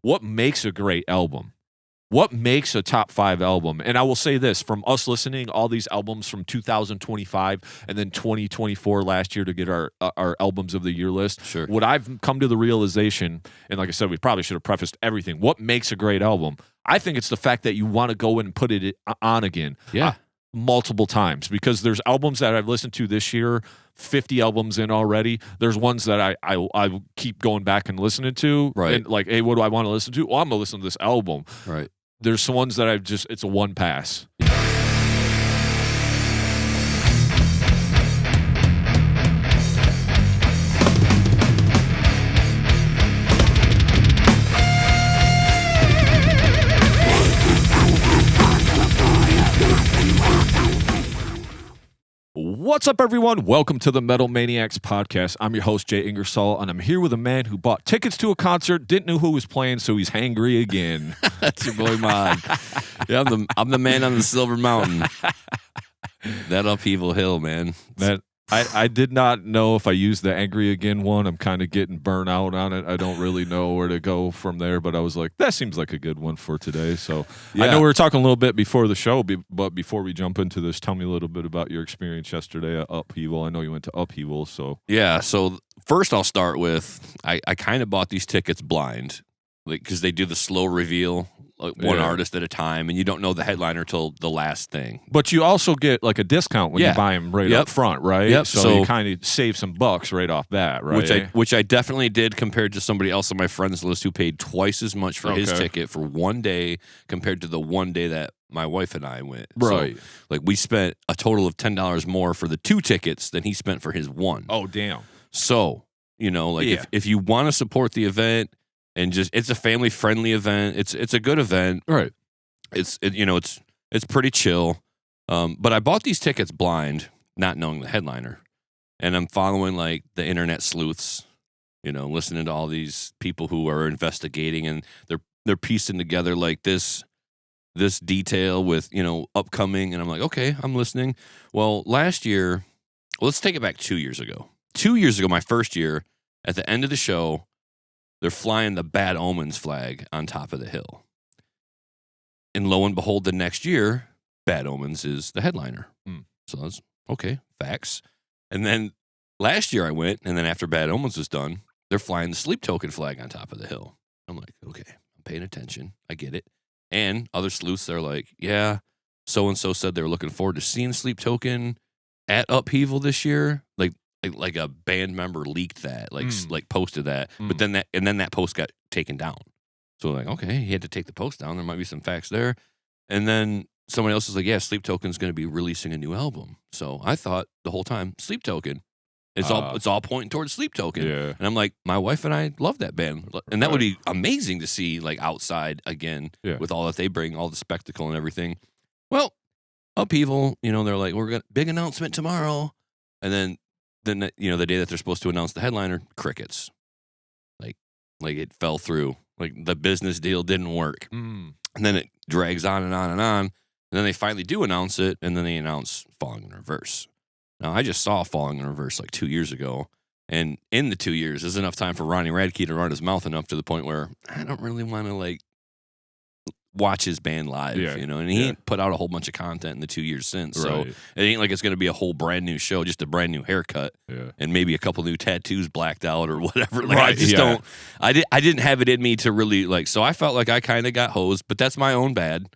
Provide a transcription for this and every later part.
what makes a great album? What makes a top 5 album? And I will say this, from us listening all these albums from 2025 and then 2024 last year to get our albums of the year list, Sure. what I've come to the realization, and like I said, we probably should have prefaced everything, what makes a great album? I think it's the fact that you want to go and put it on again. Yeah. Multiple times, because there's albums that I've listened to this year, 50 albums in already. There's ones that I keep going back and listening to. Right. And like, hey, what do I want to listen to? Well, I'm going to listen to this album. Right. There's some ones that it's a one pass. What's up, everyone? Welcome to the Metal Maniacs podcast. I'm your host, Jay Ingersoll, and I'm here with a man who bought tickets to a concert, didn't know who was playing, so he's hangry again. That's your boy Mod. Yeah, I'm the man on the Silver Mountain. That upheaval hill, man. I did not know if I used the angry again one. I'm kind of getting burnt out on it. I don't really know where to go from there, but I was like, that seems like a good one for today. So yeah. I know we were talking a little bit before the show, but before we jump into this, tell me a little bit about your experience yesterday at Upheaval. I know you went to Upheaval, so. Yeah, so first I'll start with, I kind of bought these tickets blind, because they do the slow reveal, like one artist at a time, and you don't know the headliner till the last thing. But you also get like a discount when you buy them right up front, right? Yep. So you kind of save some bucks right off that, right? Which I definitely did compared to somebody else on my friends list who paid twice as much for his ticket for one day compared to the one day that my wife and I went. Right. So, like, we spent a total of $10 more for the 2 tickets than he spent for his one. Oh, damn. So, if you want to support the event, and it's a family friendly event. It's a good event. Right. It's pretty chill. But I bought these tickets blind, not knowing the headliner. And I'm following like the internet sleuths, listening to all these people who are investigating, and they're piecing together like this detail with, upcoming, and I'm like, okay, I'm listening. Well, last year, let's take it back 2 years ago. 2 years ago, my first year, at the end of the show, they're flying the Bad Omens flag on top of the hill. And lo and behold, the next year, Bad Omens is the headliner. So that's okay, facts. And then last year I went, and then after Bad Omens was done, they're flying the Sleep Token flag on top of the hill. I'm like, okay, I'm paying attention. I get it. And other sleuths are like, yeah, so-and-so said they were looking forward to seeing Sleep Token at Upheaval this year. Like a band member leaked that, like posted that, but then that post got taken down. So like, okay, he had to take the post down. There might be some facts there. And then someone else is like, yeah, Sleep Token's going to be releasing a new album. So I thought the whole time, Sleep Token. It's all pointing towards Sleep Token. Yeah. And I'm like, my wife and I love that band. And that would be amazing to see like outside again with all that they bring, all the spectacle and everything. Well, Upheaval, they're like, we're going to big announcement tomorrow. And then the day that they're supposed to announce the headliner, crickets. Like it fell through. Like the business deal didn't work. And then it drags on and on and on. And then they finally do announce it, and then they announce Falling in Reverse. Now, I just saw Falling in Reverse like 2 years ago. And in the 2 years, there's enough time for Ronnie Radke to run his mouth enough to the point where I don't really want to like watch his band live, and he ain't put out a whole bunch of content in the 2 years since. So it ain't like it's going to be a whole brand new show, just a brand new haircut and maybe a couple new tattoos blacked out or whatever. Like I just don't, I didn't have it in me to really like, so I felt like I kind of got hosed, but that's my own bad.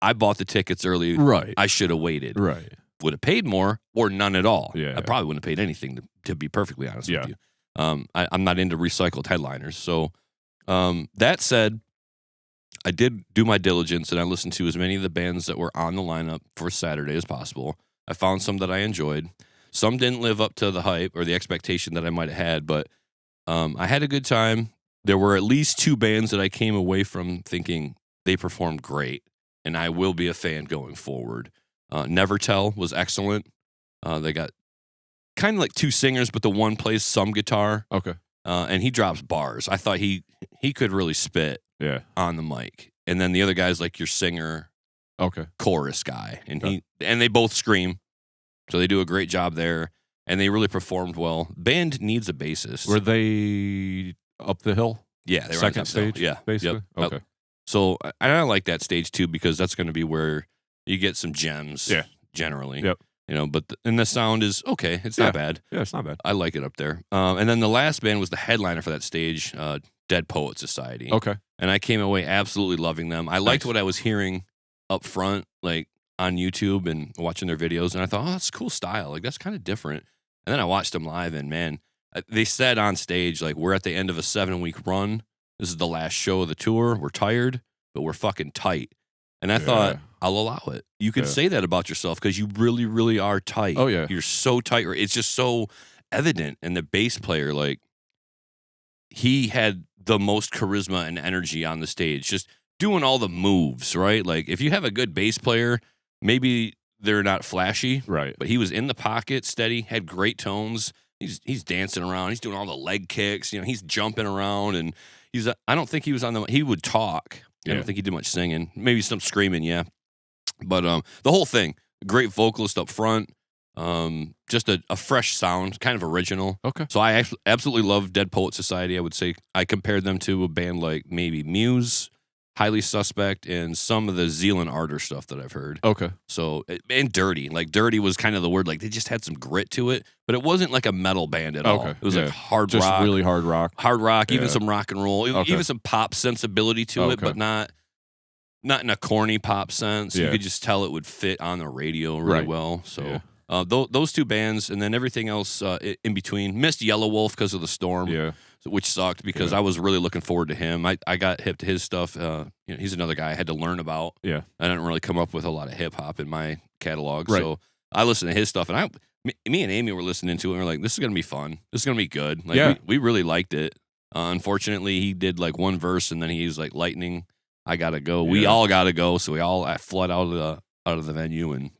I bought the tickets early. Right. I should have waited. Right. Would have paid more or none at all. Yeah. I probably wouldn't have paid anything to be perfectly honest with you. I'm not into recycled headliners. So that said, I did do my diligence, and I listened to as many of the bands that were on the lineup for Saturday as possible. I found some that I enjoyed. Some didn't live up to the hype or the expectation that I might have had, but I had a good time. There were at least 2 bands that I came away from thinking they performed great, and I will be a fan going forward. Never Tell was excellent. They got kind of like 2 singers, but the one plays some guitar. Okay. And he drops bars. I thought he could really spit on the mic. And then the other guy's like your singer, chorus guy. And and they both scream. So they do a great job there. And they really performed well. Band needs a bassist. Were they up the hill? Yeah, they were second on top bill. stage. Yeah, basically. Yep. Okay. So I like that stage too because that's going to be where you get some gems. Yeah. Generally. Yep. You know, and the sound is okay. It's not bad. Yeah, it's not bad. I like it up there. And then the last band was the headliner for that stage, Dead Poet Society. Okay. And I came away absolutely loving them. I liked what I was hearing up front, like on YouTube and watching their videos, and I thought, oh, that's a cool style. Like that's kind of different. And then I watched them live, and man, they said on stage, like, we're at the end of a 7-week run. This is the last show of the tour. We're tired, but we're fucking tight. And I thought, I'll allow it. You can say that about yourself because you really, really are tight. Oh, yeah. You're so tight. It's just so evident. And the bass player, like, he had the most charisma and energy on the stage, just doing all the moves, right? Like, if you have a good bass player, maybe they're not flashy. Right. But he was in the pocket, steady, had great tones. He's dancing around. He's doing all the leg kicks. You know, he's jumping around. And I don't think he was he would talk. I don't think he did much singing. Maybe some screaming, yeah. But the whole thing, great vocalist up front, just a fresh sound, kind of original. Okay. So I absolutely love Dead Poet Society. I would say I compared them to a band like maybe Muse, Highly Suspect, and some of the Zealand Ardor stuff that I've heard. Okay. So, and Dirty. Like, Dirty was kind of the word. Like, they just had some grit to it, but it wasn't like a metal band at all. It was like hard just rock. really hard rock. Hard rock, even some rock and roll, Okay. even some pop sensibility to it, but not in a corny pop sense. You could just tell it would fit on the radio really well. So those two bands, and then everything else in between. Missed Yellow Wolf because of the storm, which sucked because I was really looking forward to him. I got hip to his stuff. He's another guy I had to learn about. Yeah, I didn't really come up with a lot of hip hop in my catalog, so I listened to his stuff, and me and Amy were listening to it, and we're like, this is gonna be fun. This is gonna be good. Like, we really liked it. Unfortunately, he did like one verse, and then he was like, lightning. I gotta go. We all gotta go. So we all fled out of the venue, and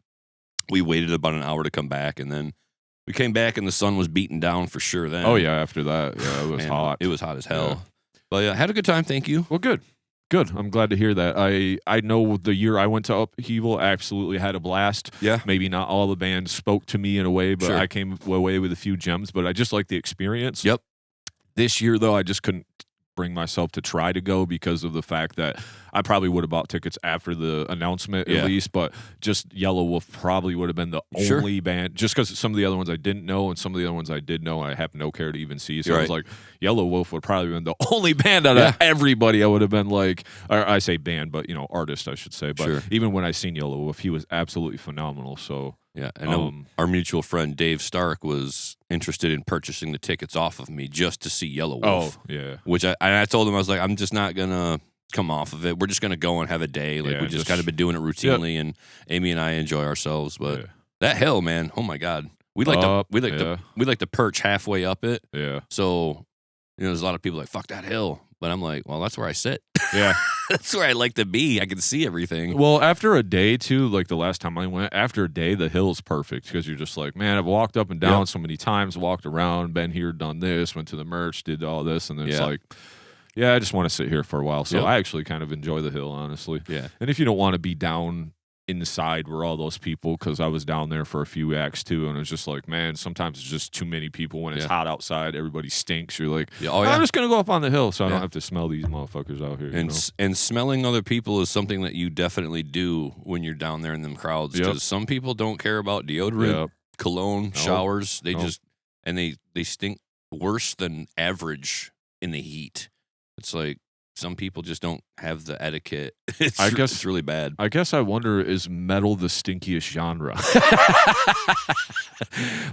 we waited about an hour to come back, and then we came back, and the sun was beating down for sure. Then, after that, it was hot. It was hot as hell. But yeah, had a good time. Thank you. Well, good. I'm glad to hear that. I know the year I went to Upheaval, I absolutely had a blast. Yeah. Maybe not all the bands spoke to me in a way, but I came away with a few gems. But I just like the experience. Yep. This year, though, I just couldn't bring myself to try to go because of the fact that I probably would have bought tickets after the announcement at least, but just Yellow Wolf probably would have been the only band, just because some of the other ones I didn't know and some of the other ones I did know and I have no care to even see. So I was like, Yellow Wolf would probably have been the only band out of everybody I would have been like, or I say band, but artist I should say. But even when I seen Yellow Wolf, he was absolutely phenomenal. So yeah, and our mutual friend Dave Stark was interested in purchasing the tickets off of me just to see Yellow Wolf. Oh, yeah. Which I told him, I was like, I'm just not gonna come off of it. We're just gonna go and have a day. Like we just kind of been doing it routinely, and Amy and I enjoy ourselves. But that hill, man, oh my god, we like to perch halfway up it. Yeah. So there's a lot of people like fuck that hill, but I'm like, well, that's where I sit. Yeah. That's where I like to be. I can see everything. Well, after a day, too, like the last time I went, after a day, the hill's perfect because you're just like, man, I've walked up and down so many times, walked around, been here, done this, went to the merch, did all this, and then it's like, I just want to sit here for a while. So I actually kind of enjoy the hill, honestly. Yeah. And if you don't want to be down inside where all those people, because I was down there for a few acts too, and it was just like, man, sometimes it's just too many people when it's hot outside, everybody stinks. You're like, I'm just gonna go up on the hill so I don't have to smell these motherfuckers out here. And smelling other people is something that you definitely do when you're down there in them crowds, because some people don't care about deodorant, cologne, showers. They just and they stink worse than average in the heat. It's like some people just don't have the etiquette. I guess it's really bad. I guess I wonder, is metal the stinkiest genre?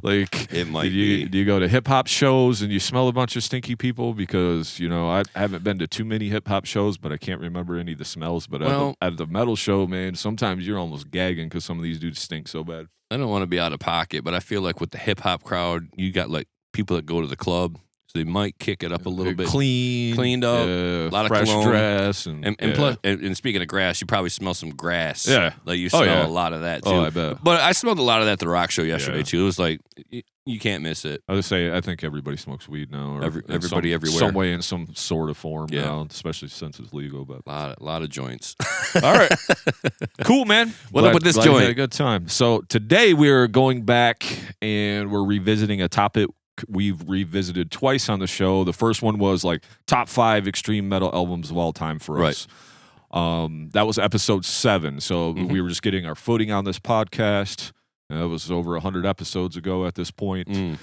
Like, it might be. Do you go to hip hop shows and you smell a bunch of stinky people? Because I haven't been to too many hip hop shows, but I can't remember any of the smells. But at the metal show, man, sometimes you're almost gagging because some of these dudes stink so bad. I don't want to be out of pocket, but I feel like with the hip hop crowd, you got like people that go to the club. They might kick it up a little bit. Cleaned up, a lot of fresh cologne. Dress. And plus, and speaking of grass, you probably smell some grass. Yeah. Like you smell a lot of that too. Oh, I bet. But I smelled a lot of that at the rock show yesterday too. It was like, you can't miss it. I would say, I think everybody smokes weed now. Or everybody everywhere. Some way, in some sort of form now, especially since it's legal. But a lot of joints. All right. Cool, man. What up with this joint? You had a good time. So today we're going back and we're revisiting a topic we've revisited twice on the show. The first one was like top 5 extreme metal albums of all time for us. That was episode 7. So we were just getting our footing on this podcast. That was over 100 episodes ago at this point.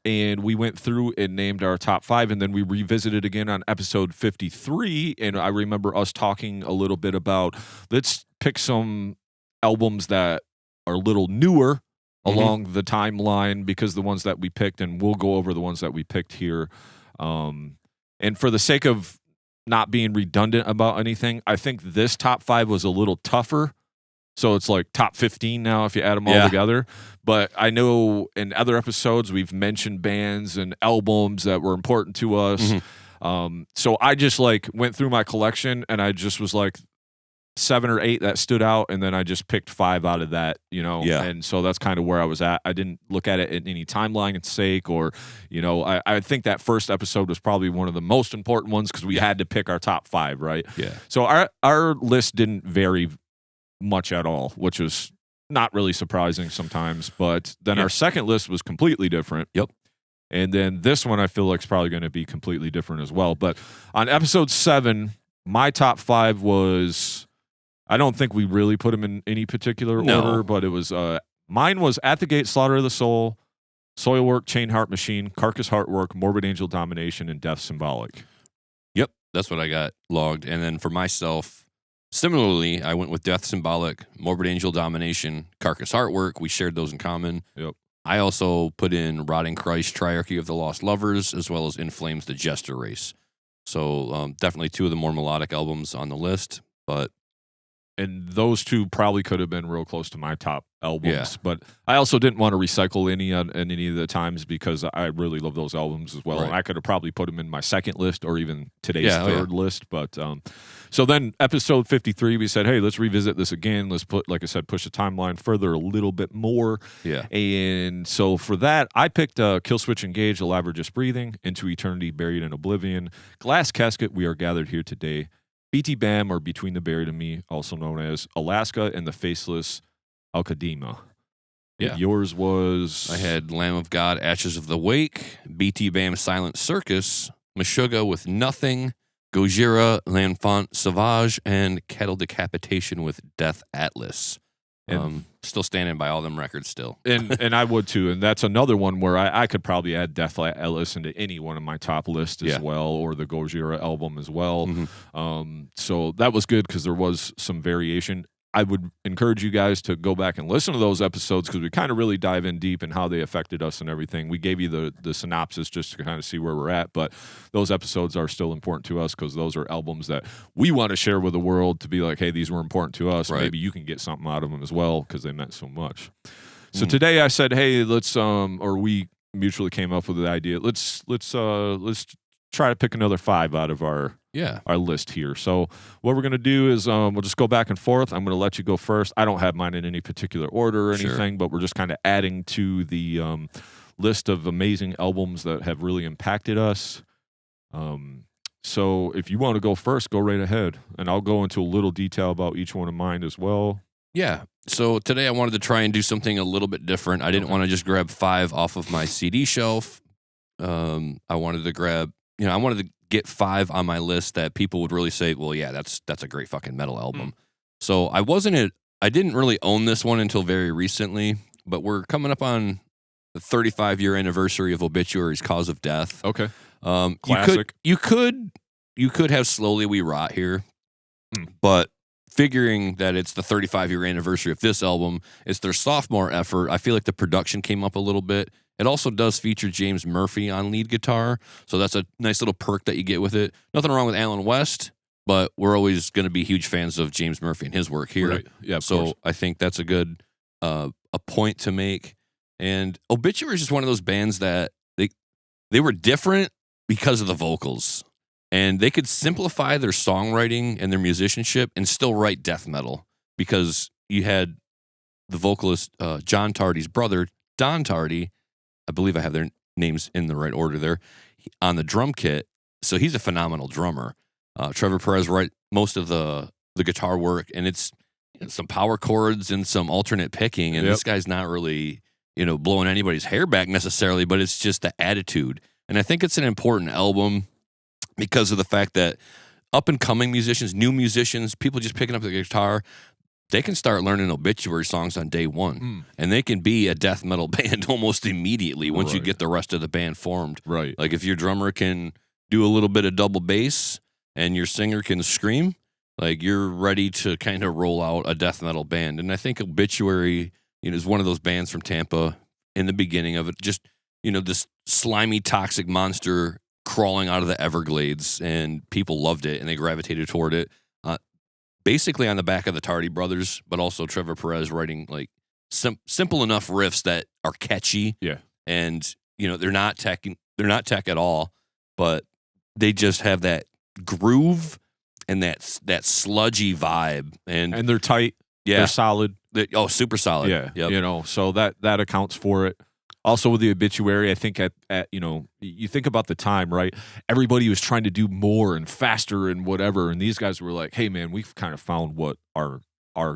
And we went through and named our top 5, and then we revisited again on episode 53. And I remember us talking a little bit about, let's pick some albums that are a little newer along the timeline, because the ones that we picked, and we'll go over the ones that we picked here. And for the sake of not being redundant about anything, I think this top 5 was a little tougher. So it's like top 15 now if you add them all together. But I know in other episodes we've mentioned bands and albums that were important to us. So I just like went through my collection and I just was like 7 or 8 that stood out, and then I just picked 5 out of that, you know. And so that's kind of where I was at. I didn't look at it in any timeline sake, or, you know, I think that first episode was probably one of the most important ones because we had to pick our top 5, right? So our list didn't vary much at all, which was not really surprising sometimes. But then our second list was completely different. And then this one I feel like is probably going to be completely different as well. But on episode 7, my top 5 was, I don't think we really put them in any particular order, but it was mine was At the Gate, Slaughter of the Soul, Soilwork, Chain Heart Machine, Carcass, Heartwork, Morbid Angel, Domination, and Death, Symbolic. That's what I got logged. And then for myself, similarly, I went with Death, Symbolic, Morbid Angel, Domination, Carcass, Heartwork. We shared those in common. I also put in Rotting Christ, Triarchy of the Lost Lovers, as well as In Flames, the Jester Race. So definitely 2 of the more melodic albums on the list. And those 2 probably could have been real close to my top albums. But I also didn't want to recycle any of the times because I really love those albums as well. And I could have probably put them in my second list or even today's third list. But so then episode 53, we said, hey, let's revisit this again. Let's put, like I said, push the timeline further a little bit more. And so for that, I picked Kill Switch Engage, Alive or Just Breathing, Into Eternity, Buried in Oblivion, Glass Casket, We Are Gathered Here Today, BT Bam, or Between the Buried and Me, also known as Alaska, and the Faceless Alcadema. Yours was? I had Lamb of God, Ashes of the Wake, BT Bam, Silent Circus, Meshuggah with Nothing, Gojira, L'Enfant Sauvage, and Kettle Decapitation with Death Atlas. Still standing by all them records still. And I would too. And that's another one where I could probably add Death Atlas into any one of my top lists as well, or the Gojira album as well. So that was good because there was some variation. I would encourage you guys to go back and listen to those episodes because we kind of really dive in deep in how they affected us and everything. We gave you the synopsis just to kind of see where we're at, but those episodes are still important to us because those are albums that we want to share with the world to be like, hey, these were important to us. Maybe you can get something out of them as well because they meant so much. So today I said, hey, let's or we mutually came up with the idea. Let's try to pick another 5 out of our list here. So what we're going to do is we'll just go back and forth. I'm going to let you go first. I don't have mine in any particular order or anything, but we're just kind of adding to the list of amazing albums that have really impacted us. So if you want to go first, go right ahead. And I'll go into a little detail about each one of mine as well. So today I wanted to try and do something a little bit different. I didn't want to just grab 5 off of my CD shelf. I wanted to grab, I wanted to get 5 on my list that people would really say, well, yeah, that's a great fucking metal album. So I didn't really own this one until very recently, but we're coming up on the 35-year anniversary of Obituary's Cause of Death. Classic. You could have Slowly We Rot here, but figuring that it's the 35-year anniversary of this album, it's their sophomore effort. I feel like the production came up a little bit. It also does feature James Murphy on lead guitar, so that's a nice little perk that you get with it. Nothing wrong with Alan West, but we're always going to be huge fans of James Murphy and his work here. So I think that's a good a point to make. And Obituary is just one of those bands that they were different because of the vocals. And they could simplify their songwriting and their musicianship and still write death metal because you had the vocalist John Tardy's brother, Don Tardy. I believe I have their names in the right order there, on the drum kit. So he's a phenomenal drummer. Trevor Perez writes most of the guitar work, and it's some power chords and some alternate picking, and this guy's not really blowing anybody's hair back necessarily, but it's just the attitude. And I think it's an important album because of the fact that up-and-coming musicians, new musicians, people just picking up the guitar, they can start learning obituary songs on day one. And they can be a death metal band almost immediately once you get the rest of the band formed. Right. Like if your drummer can do a little bit of double bass and your singer can scream, like you're ready to kind of roll out a death metal band. And I think Obituary, is one of those bands from Tampa in the beginning of it. Just, this slimy, toxic monster crawling out of the Everglades, and people loved it and they gravitated toward it. Basically on the back of the Tardy brothers, but also Trevor Perez writing like simple enough riffs that are catchy. Yeah. And, they're not tech at all, but they just have that groove and that sludgy vibe. And they're tight. Yeah. They're solid. Super solid. Yeah. Yep. So that accounts for it. Also with the Obituary, I think at you think about the time, right? Everybody was trying to do more and faster and whatever, and these guys were like, "Hey, man, we've kind of found what our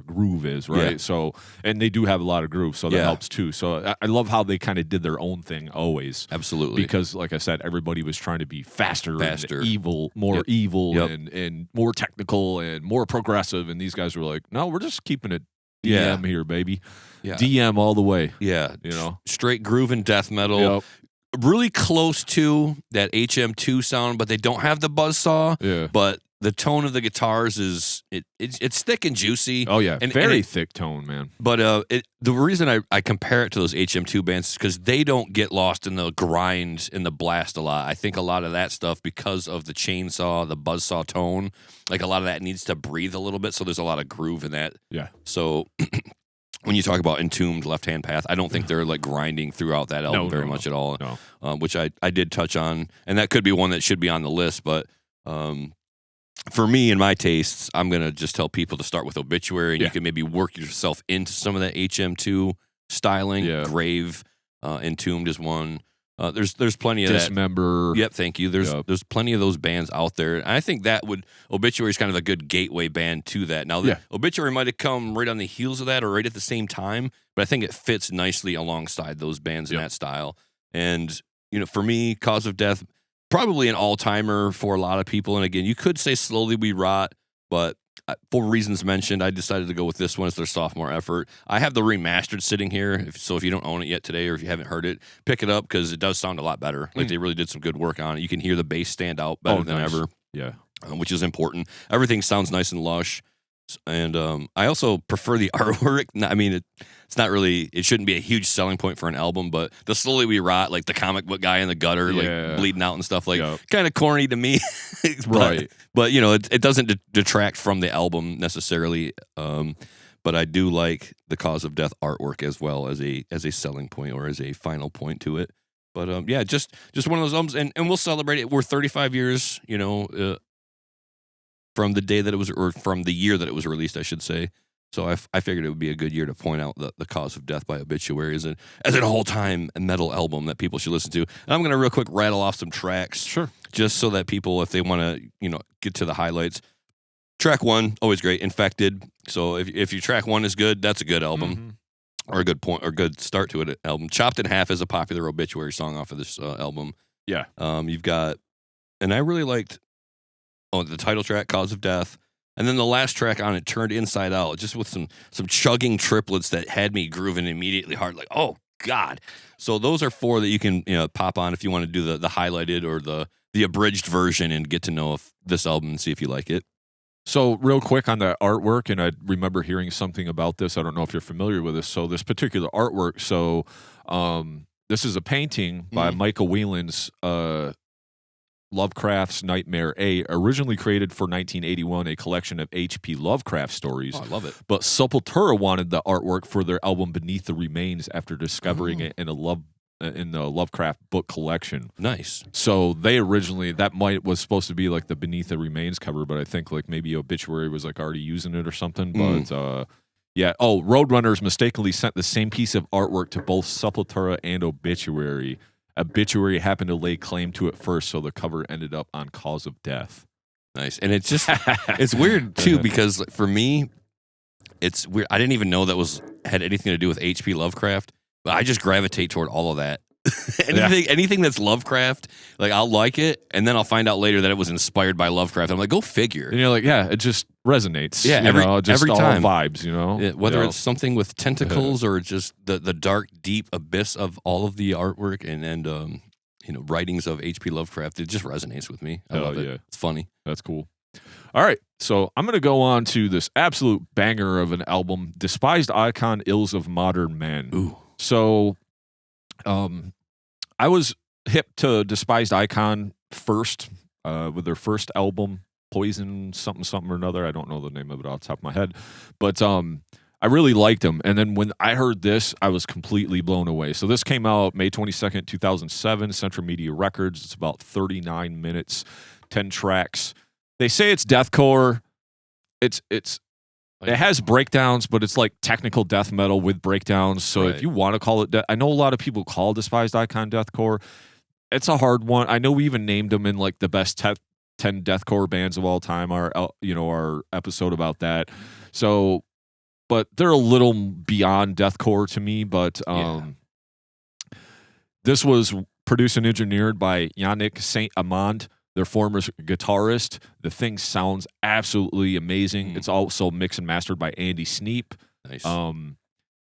groove is, right?" Yeah. So, and they do have a lot of so that helps too. So I love how they kind of did their own thing always. Absolutely. Because, like I said, everybody was trying to be faster. And evil, more Yep. and more technical and more progressive, and these guys were like, "No, we're just keeping it DM here, baby." Yeah. DM all the way. Yeah. You Straight groove and death metal. Yep. Really close to that HM2 sound, but they don't have the buzzsaw. Yeah. But the tone of the guitars is it's thick and juicy. Oh yeah, and very thick tone, man. But the reason I compare it to those HM2 bands is because they don't get lost in the grind and the blast a lot. I think a lot of that stuff, because of the chainsaw, the buzzsaw tone, like a lot of that needs to breathe a little bit. So there's a lot of groove in that. Yeah. So when you talk about Entombed, Left Hand Path, I don't think they're like grinding throughout that album very much at all. No. Which I did touch on, and that could be one that should be on the list. But for me and my tastes, I'm gonna just tell people to start with Obituary, and you can maybe work yourself into some of that HM2 styling. Yeah. Grave, Entombed is one. There's plenty of Dismember. that. Yep, thank you. There's plenty of those bands out there. And I think that Obituary is kind of a good gateway band to that. Now, the Obituary might have come right on the heels of that or right at the same time, but I think it fits nicely alongside those bands in that style. And, for me, Cause of Death, probably an all-timer for a lot of people. And again, you could say Slowly We Rot, but for reasons mentioned, I decided to go with this one as their sophomore effort. I have the remastered sitting here, so if you don't own it yet today or if you haven't heard it, pick it up because it does sound a lot better. Like they really did some good work on it. You can hear the bass stand out better than ever. Yeah. Which is important. Everything sounds nice and lush. And I also prefer the artwork. I mean, it's not really, it shouldn't be a huge selling point for an album, but the Slowly We Rot, like the comic book guy in the gutter, like bleeding out and stuff, like kind of corny to me. Right. But it doesn't detract from the album necessarily. But I do like the Cause of Death artwork as well as a selling point or as a final point to it. But just one of those albums, and we'll celebrate it. We're 35 years, from the day that it was, or from the year that it was released, I should say. So I figured it would be a good year to point out the Cause of Death by Obituary as an all-time metal album that people should listen to. And I'm going to real quick rattle off some tracks. Sure. Just so that people, if they want to, get to the highlights. Track 1, always great, Infected. So if your track 1 is good, that's a good album. Or a good point, or good start to it album. Chopped in Half is a popular Obituary song off of this album. Yeah. You've got, and I really liked, the title track, Cause of Death. And then the last track on it, Turned Inside Out, just with some chugging triplets that had me grooving immediately hard, like, oh, God. So those are 4 that you can pop on if you want to do the highlighted or the abridged version and get to know if this album and see if you like it. So real quick on the artwork, and I remember hearing something about this. I don't know if you're familiar with this. So this particular artwork, this is a painting by Michael Whelan's Lovecraft's Nightmare A, originally created for 1981, a collection of H.P. Lovecraft stories. Oh, I love it. But Sepultura wanted the artwork for their album Beneath the Remains after discovering it in the Lovecraft book collection. Nice. So they originally, was supposed to be like the Beneath the Remains cover, but I think like maybe Obituary was like already using it or something. But Roadrunners mistakenly sent the same piece of artwork to both Sepultura and Obituary. Obituary happened to lay claim to it first, so the cover ended up on Cause of Death. Nice. And it's just, it's weird too, because for me, it's weird. I didn't even know that had anything to do with H.P. Lovecraft. But I just gravitate toward all of that. anything that's Lovecraft, like I'll like it, and then I'll find out later that it was inspired by Lovecraft. I'm like, go figure. And you're like, yeah, it just resonates. Yeah, every time vibes, Yeah, whether it's something with tentacles or just the dark, deep abyss of all of the artwork and writings of H.P. Lovecraft, it just resonates with me. I love it. Yeah. It's funny. That's cool. All right, so I'm going to go on to this absolute banger of an album, Despised Icon, Ills of Modern Man. Ooh. So I was hip to Despised Icon first with their first album, Poison something or another. I don't know the name of it off the top of my head. But I really liked them. And then when I heard this, I was completely blown away. So this came out May 22nd, 2007, Central Media Records. It's about 39 minutes, 10 tracks. They say it's deathcore. It has breakdowns, but it's like technical death metal with breakdowns. So if you want to call it, I know a lot of people call Despised Icon deathcore. It's a hard one. I know we even named them in like the best 10 deathcore bands of all time. Our episode about that. So, but they're a little beyond deathcore to me. But this was produced and engineered by Yannick Saint-Amand, their former guitarist. The thing sounds absolutely amazing. It's also mixed and mastered by Andy Sneap. Nice.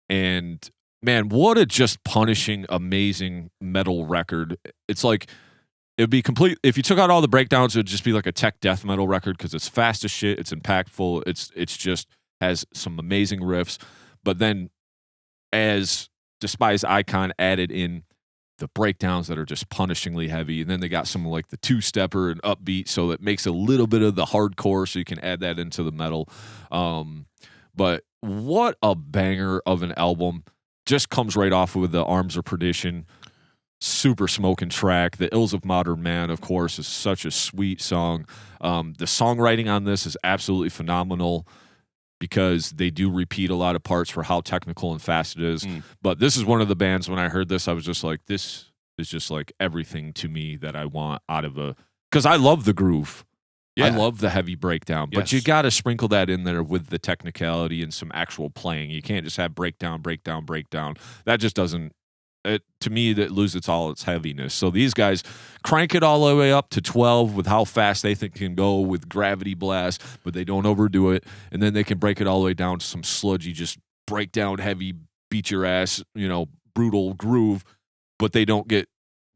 And man, what a just punishing, amazing metal record. It's like, it'd be complete. If you took out all the breakdowns, it would just be like a tech death metal record because it's fast as shit. It's impactful. It's just has some amazing riffs. But then as Despised Icon added in the breakdowns that are just punishingly heavy. And then they got some like the two-stepper and upbeat, so that makes a little bit of the hardcore, so you can add that into the metal. But what a banger of an album. Just comes right off with the Arms of Perdition. Super smoking track. The Ills of Modern Man, of course, is such a sweet song. The songwriting on this is absolutely phenomenal, because they do repeat a lot of parts for how technical and fast it is. But this is one of the bands, when I heard this, I was just like, this is just like everything to me that I want out of because I love the groove. Yeah. I love the heavy breakdown, but you got to sprinkle that in there with the technicality and some actual playing. You can't just have breakdown. That just doesn't, to me, that loses all its heaviness. So these guys crank it all the way up to 12 with how fast they think can go with Gravity Blast, but they don't overdo it. And then they can break it all the way down to some sludgy, just breakdown, heavy, beat your ass, brutal groove, but they don't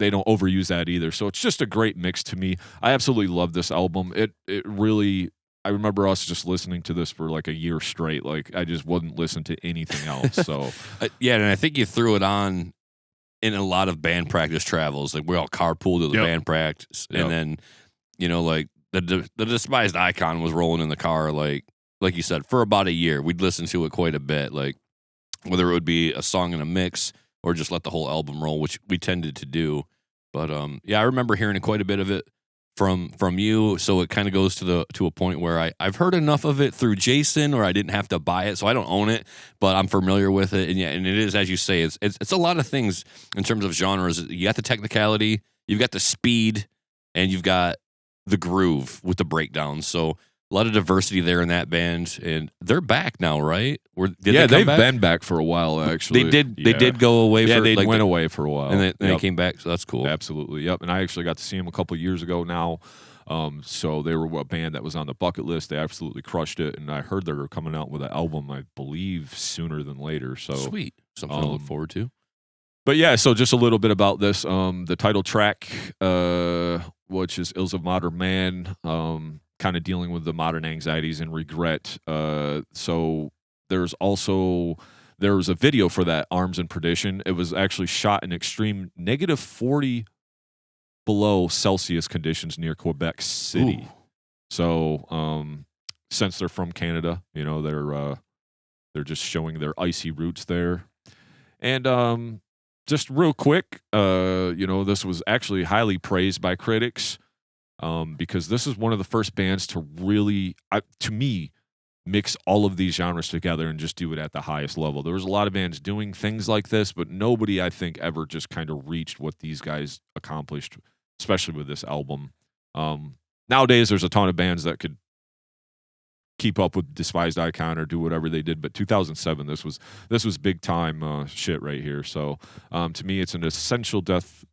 overuse that either. So it's just a great mix to me. I absolutely love this album. It really, I remember us just listening to this for like a year straight. Like I just wouldn't listen to anything else. So and I think you threw it on in a lot of band practice travels. Like we all carpool to the band practice, and then like the Despised Icon was rolling in the car, like you said, for about a year. We'd listen to it quite a bit, like whether it would be a song in a mix or just let the whole album roll, which we tended to do. But I remember hearing quite a bit of it from you, so it kind of goes to a point where I've heard enough of it through Jason, or I didn't have to buy it, so I don't own it, but I'm familiar with it. And it is, as you say, it's a lot of things in terms of genres. You got the technicality, you've got the speed, and you've got the groove with the breakdowns. So a lot of diversity there in that band, and they're back now, right? They've been back for a while, actually. They did go away. They went away for a while, and then they came back. So that's cool. Absolutely, yep. And I actually got to see them a couple years ago now. So they were a band that was on the bucket list. They absolutely crushed it, and I heard they were coming out with an album, I believe, sooner than later. So sweet, something to look forward to. But yeah, so just a little bit about this. The title track, which is Ills of Modern Man, kind of dealing with the modern anxieties and regret. So there was a video for that, Arms and Perdition. It was actually shot in extreme -40 below Celsius conditions near Quebec City. Ooh. So since they're from Canada, they're just showing their icy roots there. And just real quick, this was actually highly praised by critics. Because this is one of the first bands to really, to me, mix all of these genres together and just do it at the highest level. There was a lot of bands doing things like this, but nobody, I think, ever just kind of reached what these guys accomplished, especially with this album. Nowadays, there's a ton of bands that could keep up with Despised Icon or do whatever they did. But 2007, this was big time shit right here. So to me, it's an essential death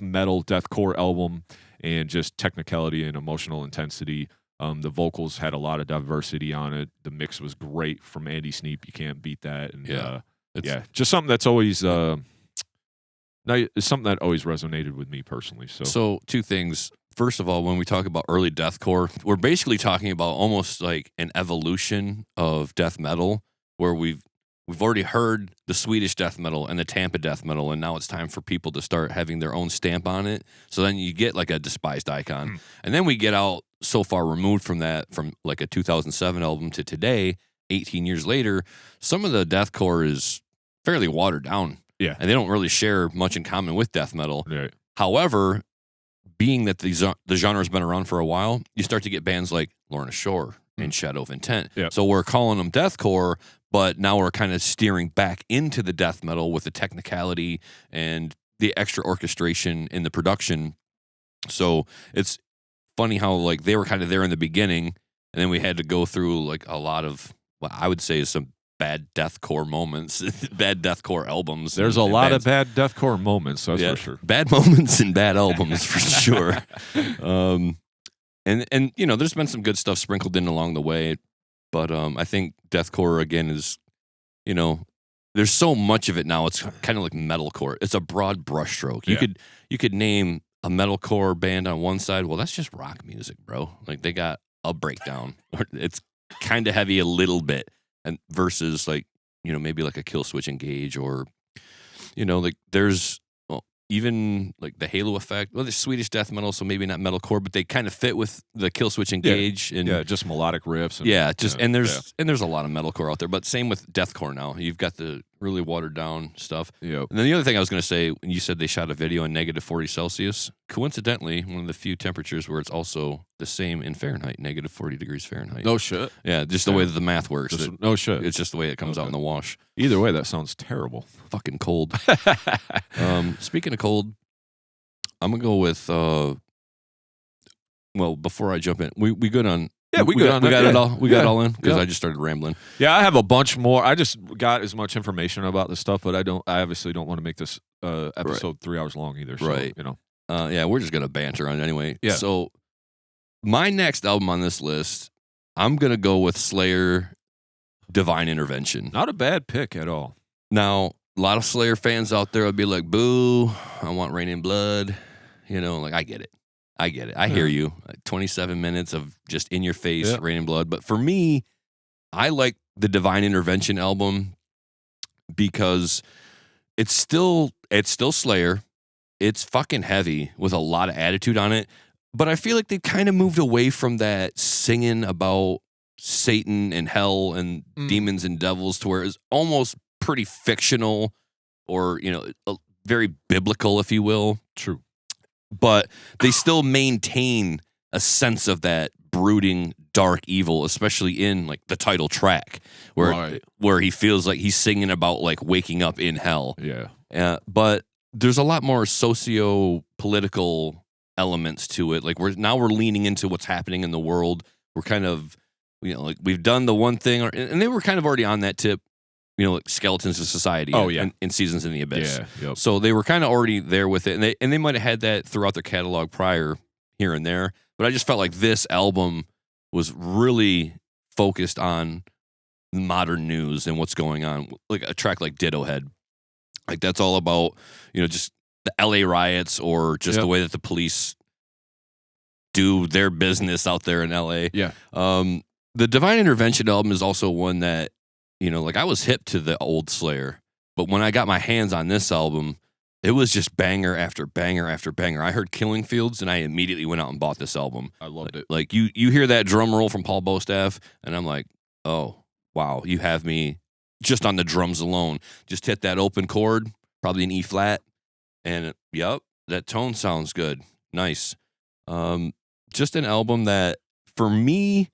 metal, deathcore album, and just technicality and emotional intensity. The vocals had a lot of diversity on it. The mix was great from Andy Sneap. You can't beat that. And just something that's always it's something that always resonated with me personally. So two things. First of all, when we talk about early deathcore, we're basically talking about almost like an evolution of death metal, where we've already heard the Swedish death metal and the Tampa death metal, and now it's time for people to start having their own stamp on it. So then you get like a Despised Icon. And then we get out so far removed from that, from like a 2007 album to today, 18 years later, some of the deathcore is fairly watered down. Yeah. And they don't really share much in common with death metal. Right. However, being that the genre has been around for a while, you start to get bands like Lorna Shore and Shadow of Intent. Yeah. So we're calling them deathcore, but now we're kind of steering back into the death metal with the technicality and the extra orchestration in the production. So it's funny how like they were kind of there in the beginning, and then we had to go through like a lot of what I would say is some bad deathcore moments, bad deathcore albums. There's a lot of bad deathcore moments, that's for sure. Bad moments and bad albums for sure. And you know, there's been some good stuff sprinkled in along the way, but I think deathcore again is, you know, there's so much of it now. It's kind of like metalcore. It's a broad brushstroke. You could name a metalcore band on one side. Well, that's just rock music, bro. Like they got a breakdown. It's kind of heavy a little bit. And versus like, you know, maybe like a Killswitch Engage, or, you know, like there's even like the Halo Effect. Well, there's Swedish death metal, so maybe not metalcore, but they kind of fit with the Killswitch Engage. And just melodic riffs. And there's a lot of metalcore out there, but same with deathcore now. You've got the really watered down stuff. Yep. And then the other thing I was going to say, when you said they shot a video in -40 Celsius, coincidentally, one of the few temperatures where it's also the same in Fahrenheit, -40 degrees Fahrenheit. No shit. Yeah, just the way that the math works. No shit. It's just the way it comes out in the wash. Either way, that sounds terrible. Fucking cold. Speaking of cold, I'm going to go with, well, before I jump in, we good on... Yeah, we got it all. We got it all in because I just started rambling. Yeah, I have a bunch more. I just got as much information about this stuff, but I obviously don't want to make this episode 3 hours long either. So, right. You know. Yeah, we're just gonna banter on it anyway. Yeah. So my next album on this list, I'm gonna go with Slayer, Divine Intervention. Not a bad pick at all. Now, a lot of Slayer fans out there would be like, "Boo! I want Rain in Blood." You know, like I get it. I hear you. 27 minutes of just in your face, Rain and Blood. But for me, I like the Divine Intervention album because it's still Slayer. It's fucking heavy with a lot of attitude on it. But I feel like they kind of moved away from that singing about Satan and hell and demons and devils to where it's almost pretty fictional, or, you know, very biblical, if you will. True. But they still maintain a sense of that brooding, dark evil, especially in like the title track, where he feels like he's singing about like waking up in hell. Yeah. But there's a lot more socio-political elements to it. Like we're leaning into what's happening in the world. We're kind of, you know, like we've done the one thing, and they were kind of already on that tip. You know, like Skeletons of Society and Seasons in the Abyss. Yeah, yep. So they were kind of already there with it, and they might have had that throughout their catalog prior here and there. But I just felt like this album was really focused on modern news and what's going on. Like a track like Ditto Head. Like that's all about, you know, just the LA riots or just the way that the police do their business out there in LA. Yeah. The Divine Intervention album is also one that, you know, like I was hip to the old Slayer, but when I got my hands on this album, it was just banger after banger after banger. I heard Killing Fields, and I immediately went out and bought this album. I loved it. Like you hear that drum roll from Paul Bostaff, and I'm like, oh, wow, you have me just on the drums alone. Just hit that open chord, probably an E flat, and yep, that tone sounds good. Nice. Just an album that, for me,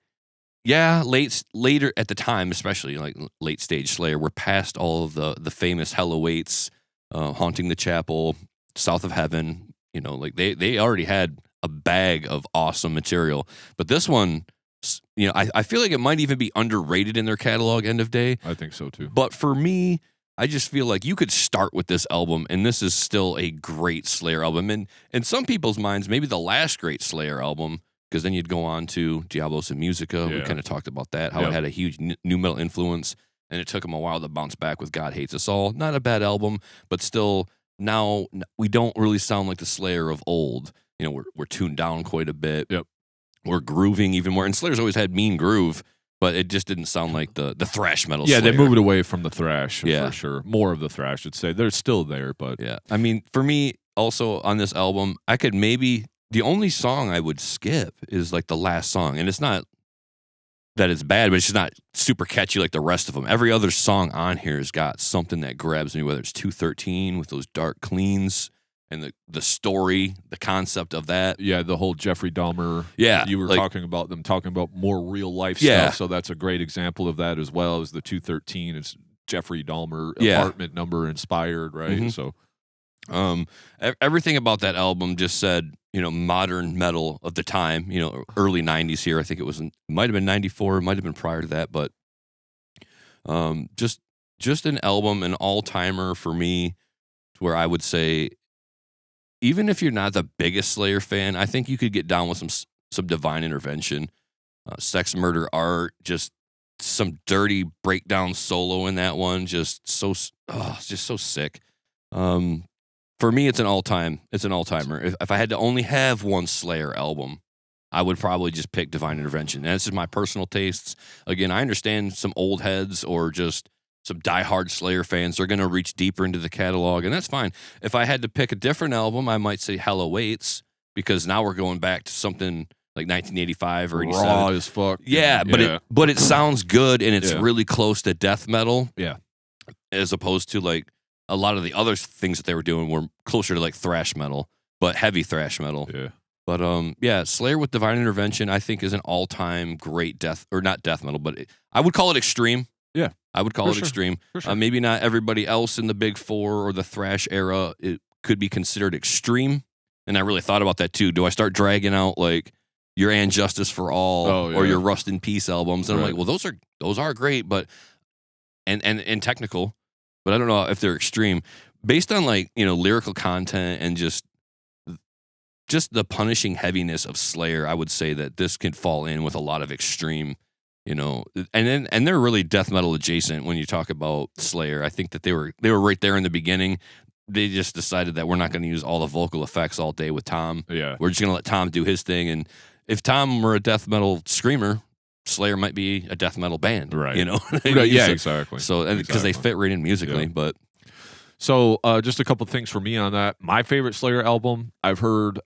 yeah, later at the time, especially like late stage Slayer, we're past all of the famous Hell Awaits, Haunting the Chapel, South of Heaven. You know, like they already had a bag of awesome material, but this one I feel like it might even be underrated in their catalog end of day. I think so too. But for me, I just feel like you could start with this album, and this is still a great Slayer album. And in some people's minds, maybe the last great Slayer album, because then you'd go on to Diablos and Musica. We kind of talked about that, how it had a huge new metal influence, and it took them a while to bounce back with God Hates Us All. Not a bad album, but still, now we don't really sound like the Slayer of old. We're tuned down quite a bit. Yep. We're grooving even more. And Slayer's always had mean groove, but it just didn't sound like the thrash metal Slayer. They moved away from the thrash, for sure. More of the thrash, I'd say. They're still there, but... Yeah. I mean, for me, also on this album, I could maybe... The only song I would skip is like the last song. And it's not that it's bad, but it's just not super catchy like the rest of them. Every other song on here has got something that grabs me, whether it's 213 with those dark cleans and the story, the concept of that. Yeah, the whole Jeffrey Dahmer. Yeah. You were talking about more real life stuff, so that's a great example of that as well as the 213. It's Jeffrey Dahmer apartment number inspired, right? Mm-hmm. So everything about that album just said, modern metal of the time, early 90s here. I think it might have been 94, it might have been prior to that, but just an album, an all-timer for me, where I would say, even if you're not the biggest Slayer fan, I think you could get down with some Divine Intervention, Sex, Murder, Art, just some dirty breakdown solo in that one, just so sick. For me, it's an all-timer. If I had to only have one Slayer album, I would probably just pick Divine Intervention. And that's just my personal tastes. Again, I understand some old heads or just some diehard Slayer fans are going to reach deeper into the catalog, and that's fine. If I had to pick a different album, I might say Hell Awaits, because now we're going back to something like 1985 or 87. Raw as fuck. Yeah, but it sounds good, and it's really close to death metal. Yeah. As opposed to like a lot of the other things that they were doing were closer to like thrash metal, but heavy thrash metal. Yeah. But Slayer with Divine Intervention, I think, is an all-time great not death metal, but I would call it extreme. Yeah. I would call it extreme. For sure. Maybe not everybody else in the Big Four or the thrash era, it could be considered extreme. And I really thought about that too. Do I start dragging out like your And Justice for All or your Rust in Peace albums? And I'm like, well, those are great, but and technical, but I don't know if they're extreme. Based on like, lyrical content and just the punishing heaviness of Slayer, I would say that this could fall in with a lot of extreme, and they're really death metal adjacent when you talk about Slayer. I think that they were right there in the beginning. They just decided that we're not going to use all the vocal effects all day with Tom. Yeah. We're just going to let Tom do his thing. And if Tom were a death metal screamer, Slayer might be a death metal band. Right. Yeah, exactly. So, because they fit right in musically, but... So just a couple things for me on that. My favorite Slayer album, I've heard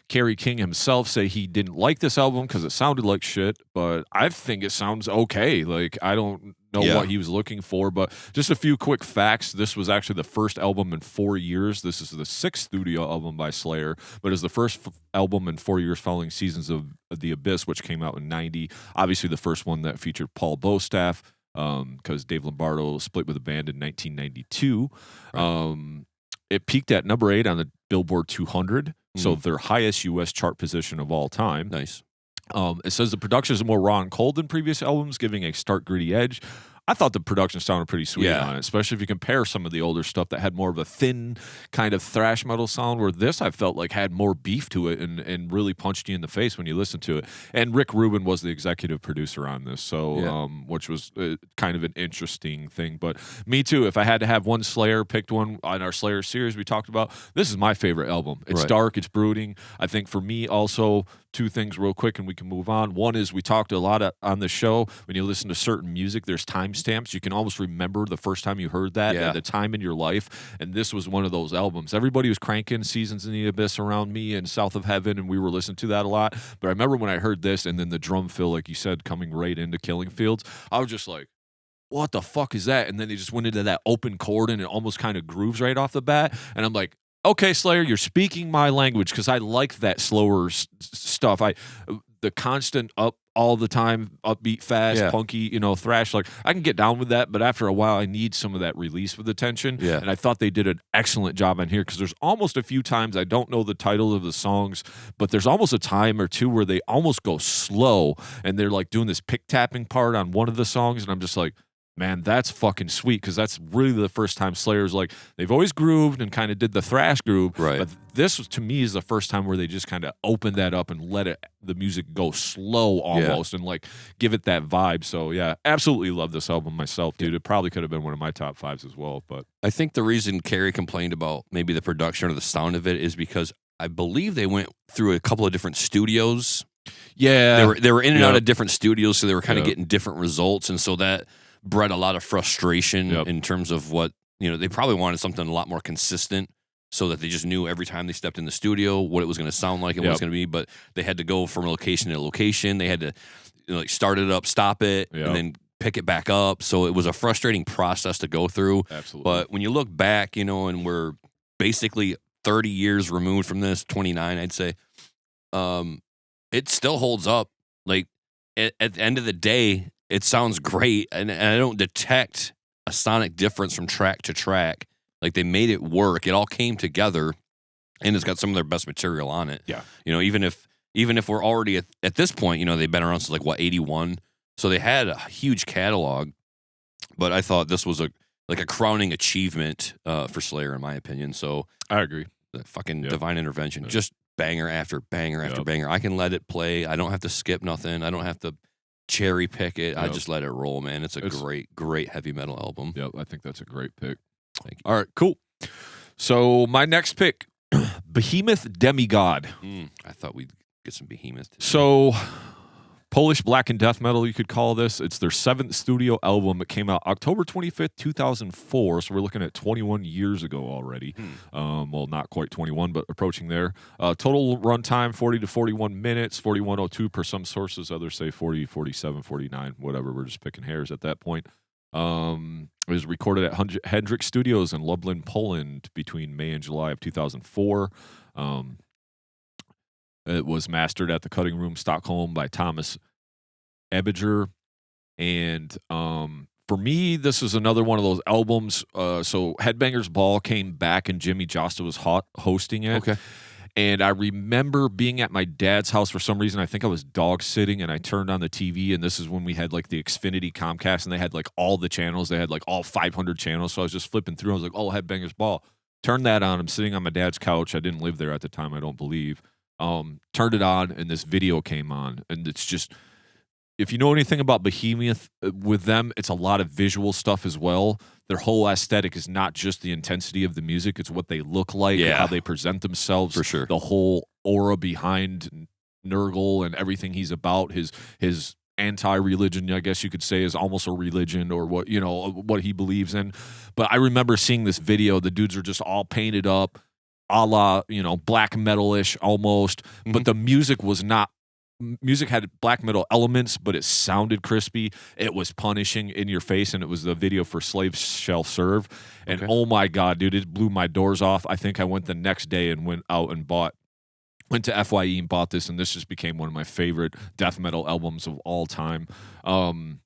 Kerry King himself say he didn't like this album because it sounded like shit, but I think it sounds okay. Like, I don't know what he was looking for, but just a few quick facts. This was actually the first album in 4 years. This is the 6th studio album by Slayer, but it's the first album in 4 years following Seasons of the Abyss, which came out in 90. Obviously, the first one that featured Paul Bostaff, because Dave Lombardo split with the band in 1992. Right. It peaked at number 8 on the Billboard 200, so their highest U.S. chart position of all time. Nice. It says the production is more raw and cold than previous albums, giving a stark, gritty edge. I thought the production sounded pretty sweet on it, especially if you compare some of the older stuff that had more of a thin kind of thrash metal sound, where this I felt like had more beef to it and really punched you in the face when you listen to it. And Rick Rubin was the executive producer on this, so which was kind of an interesting thing. But me too, if I had to have one Slayer, picked one on our Slayer series we talked about, this is my favorite album. It's dark, it's brooding. I think for me also, two things real quick and we can move on. One is we talked a lot on the show, when you listen to certain music, there's timestamps. You can almost remember the first time you heard that at the time in your life, and this was one of those albums. Everybody was cranking Seasons in the Abyss around me and South of Heaven, and we were listening to that a lot. But I remember when I heard this and then the drum fill, like you said, coming right into Killing Fields, I was just like, what the fuck is that? And then they just went into that open chord and it almost kind of grooves right off the bat. And I'm like, okay, Slayer, you're speaking my language, because I like that slower stuff. The constant all the time, upbeat, fast, Yeah. punky, thrash. Like I can get down with that, but after a while, I need some of that release with the tension. Yeah. And I thought they did an excellent job on here because there's almost a few times I don't know the title of the songs, but there's almost a time or two where they almost go slow and they're like doing this pick tapping part on one of the songs, and I'm just like, man, that's fucking sweet because that's really the first time Slayer's like, they've always grooved and kind of did the thrash groove, Right. but this to me is the first time where they just kind of opened that up and let the music go slow almost and like give it that vibe. So yeah, absolutely love this album myself, dude. It probably could have been one of my top 5s as well, but I think the reason Carrie complained about maybe the production or the sound of it is because I believe they went through a couple of different studios. Yeah, they were in and out of different studios, so they were kind of getting different results, and so that bred a lot of frustration in terms of what they probably wanted something a lot more consistent, so that they just knew every time they stepped in the studio what it was going to sound like and what it was going to be. But they had to go from location to location. They had to like start it up, stop it, and then pick it back up. So it was a frustrating process to go through. Absolutely. But when you look back, and we're basically 30 years removed from this, 29, I'd say, it still holds up. Like at the end of the day, it sounds great, and I don't detect a sonic difference from track to track. Like they made it work. It all came together, and it's got some of their best material on it. Yeah. Even if we're already at this point, they've been around since like 81, so they had a huge catalog. But I thought this was a crowning achievement for Slayer, in my opinion. So I agree. The fucking Divine Intervention, just banger after banger after banger. I can let it play. I don't have to skip nothing. I don't have to cherry pick it. I just let it roll, man. It's great heavy metal album. Yep, I think that's a great pick. Thank you. All right, cool. So my next pick, Behemoth Demigod. I thought we'd get some Behemoth today. So Polish black and death metal, you could call this. It's their 7th studio album. It came out October 25th, 2004. So we're looking at 21 years ago already. Well, not quite 21, but approaching there. Total runtime, 40 to 41 minutes, 41:02 per some sources. Others say 40, 47, 49, whatever. We're just picking hairs at that point. It was recorded at Hendrix Studios in Lublin, Poland between May and July of 2004. It was mastered at the Cutting Room, Stockholm by Thomas Ebiger. And for me, this is another one of those albums. So Headbangers Ball came back and Jimmy Josta was hosting it. Okay. And I remember being at my dad's house for some reason. I think I was dog sitting and I turned on the TV, and this is when we had like the Xfinity Comcast and they had like all the channels. They had like all 500 channels. So I was just flipping through. I was like, oh, Headbangers Ball. Turned that on. I'm sitting on my dad's couch. I didn't live there at the time, I don't believe. Turned it on and this video came on, and it's just, if you know anything about Behemoth, with them, it's a lot of visual stuff as well. Their whole aesthetic is not just the intensity of the music, it's what they look like, and how they present themselves. For sure. The whole aura behind Nurgle and everything he's about, his anti-religion, I guess you could say, is almost a religion, or what he believes in. But I remember seeing this video, the dudes are just all painted up, a la, black metal-ish almost, but the music was not. Music had black metal elements, but it sounded crispy. It was punishing, in your face, and it was the video for Slave Shall Serve. And oh my God, dude, it blew my doors off. I think I went the next day and went to FYE and bought this, and this just became one of my favorite death metal albums of all time. Man,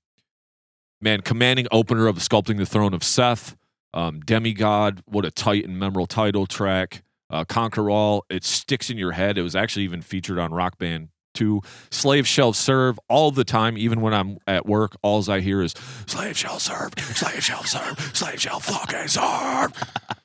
commanding opener of Sculpting the Throne of Seth. Demigod, what a tight and memorable title track. Conquer All, it sticks in your head. It was actually even featured on Rock Band 2. Slave Shall Serve, all the time, even when I'm at work, all I hear is slave shall serve, slave shall serve, slave shall fucking serve.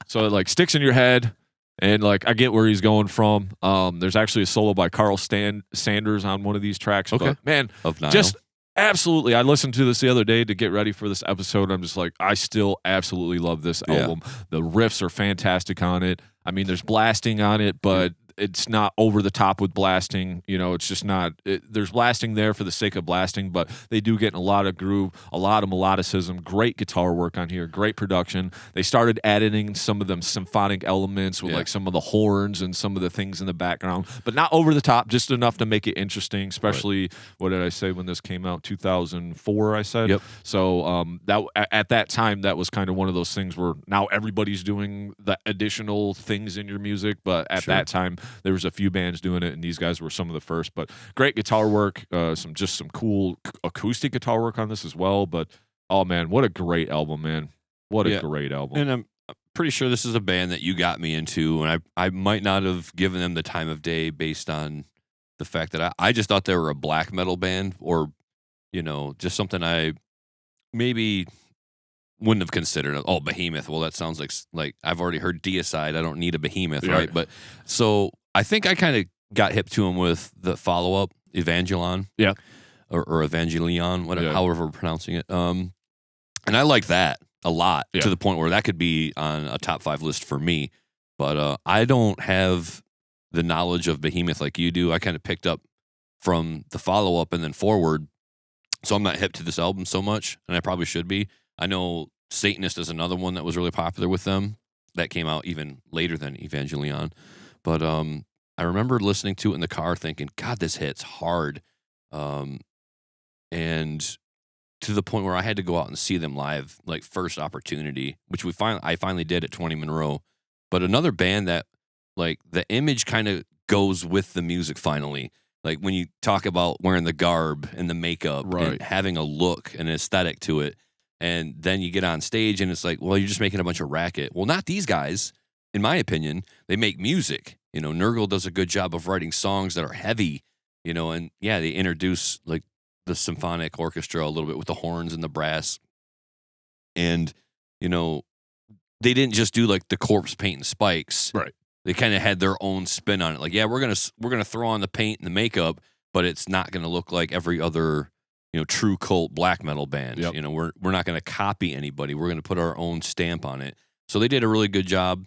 So it like sticks in your head, and like I get where he's going from. There's actually a solo by Carl Sanders on one of these tracks. Okay. But man, just absolutely. I listened to this the other day to get ready for this episode. I'm just like, I still absolutely love this album. The riffs are fantastic on it. I mean, there's blasting on it, but it's not over the top with blasting. It's just not. There's blasting there for the sake of blasting, but they do get in a lot of groove, a lot of melodicism, great guitar work on here, great production. They started adding some of them symphonic elements with like some of the horns and some of the things in the background, but not over the top, just enough to make it interesting, especially, what did I say when this came out? 2004, I said. Yep. So that at that time, that was kind of one of those things where now everybody's doing the additional things in your music, but at that time, There was a few bands doing it, and these guys were some of the first. But great guitar work, some cool acoustic guitar work on this as well. But oh man, what a great album, man! What a great album. And I'm pretty sure this is a band that you got me into, and I might not have given them the time of day based on the fact that I just thought they were a black metal band, or just something I maybe wouldn't have considered. Oh, Behemoth. Well, that sounds like I've already heard Deicide. I don't need a Behemoth, right? But so I think I kind of got hip to them with the follow up Evangelion, or Evangelion, whatever, however we're pronouncing it. And I like that a lot, to the point where that could be on a top 5 list for me. But I don't have the knowledge of Behemoth like you do. I kind of picked up from the follow up and then forward, so I'm not hip to this album so much, and I probably should be. I know Satanist is another one that was really popular with them. That came out even later than Evangelion. But I remember listening to it in the car thinking, God, this hits hard. And to the point where I had to go out and see them live, like first opportunity, which I finally did at 20 Monroe. But another band that, like, the image kind of goes with the music finally. Like when you talk about wearing the garb and the makeup and having a look and an aesthetic to it. And then you get on stage and it's like, well, you're just making a bunch of racket. Well, not these guys, in my opinion. They make music. Nurgle does a good job of writing songs that are heavy, and they introduce like the symphonic orchestra a little bit with the horns and the brass. And, they didn't just do like the corpse paint and spikes. Right. They kind of had their own spin on it. Like, we're gonna throw on the paint and the makeup, but it's not gonna look like every other true cult black metal band. Yep. We're not going to copy anybody. We're going to put our own stamp on it. So they did a really good job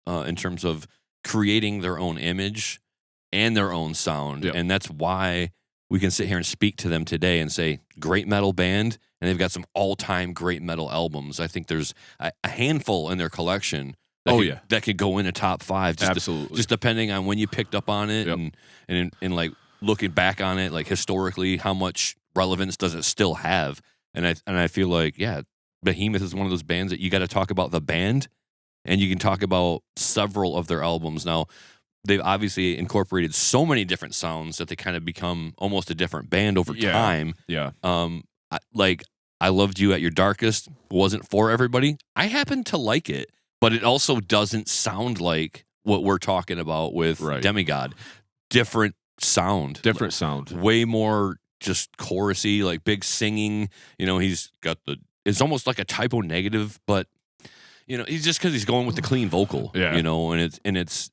in terms of creating their own image and their own sound. Yep. And that's why we can sit here and speak to them today and say, great metal band, and they've got some all-time great metal albums. I think there's a handful in their collection that could go in a top 5. Absolutely. Just depending on when you picked up on it and like looking back on it, like historically, how much relevance does it still have? And I feel like, Behemoth is one of those bands that you got to talk about the band, and you can talk about several of their albums. Now, they've obviously incorporated so many different sounds that they kind of become almost a different band over time. Yeah. I Loved You at Your Darkest wasn't for everybody. I happen to like it, but it also doesn't sound like what we're talking about with Demigod. Different sound. Way more just chorusy, like big singing. He's got it's almost like a typo negative, but he's just because he's going with the clean vocal. And it's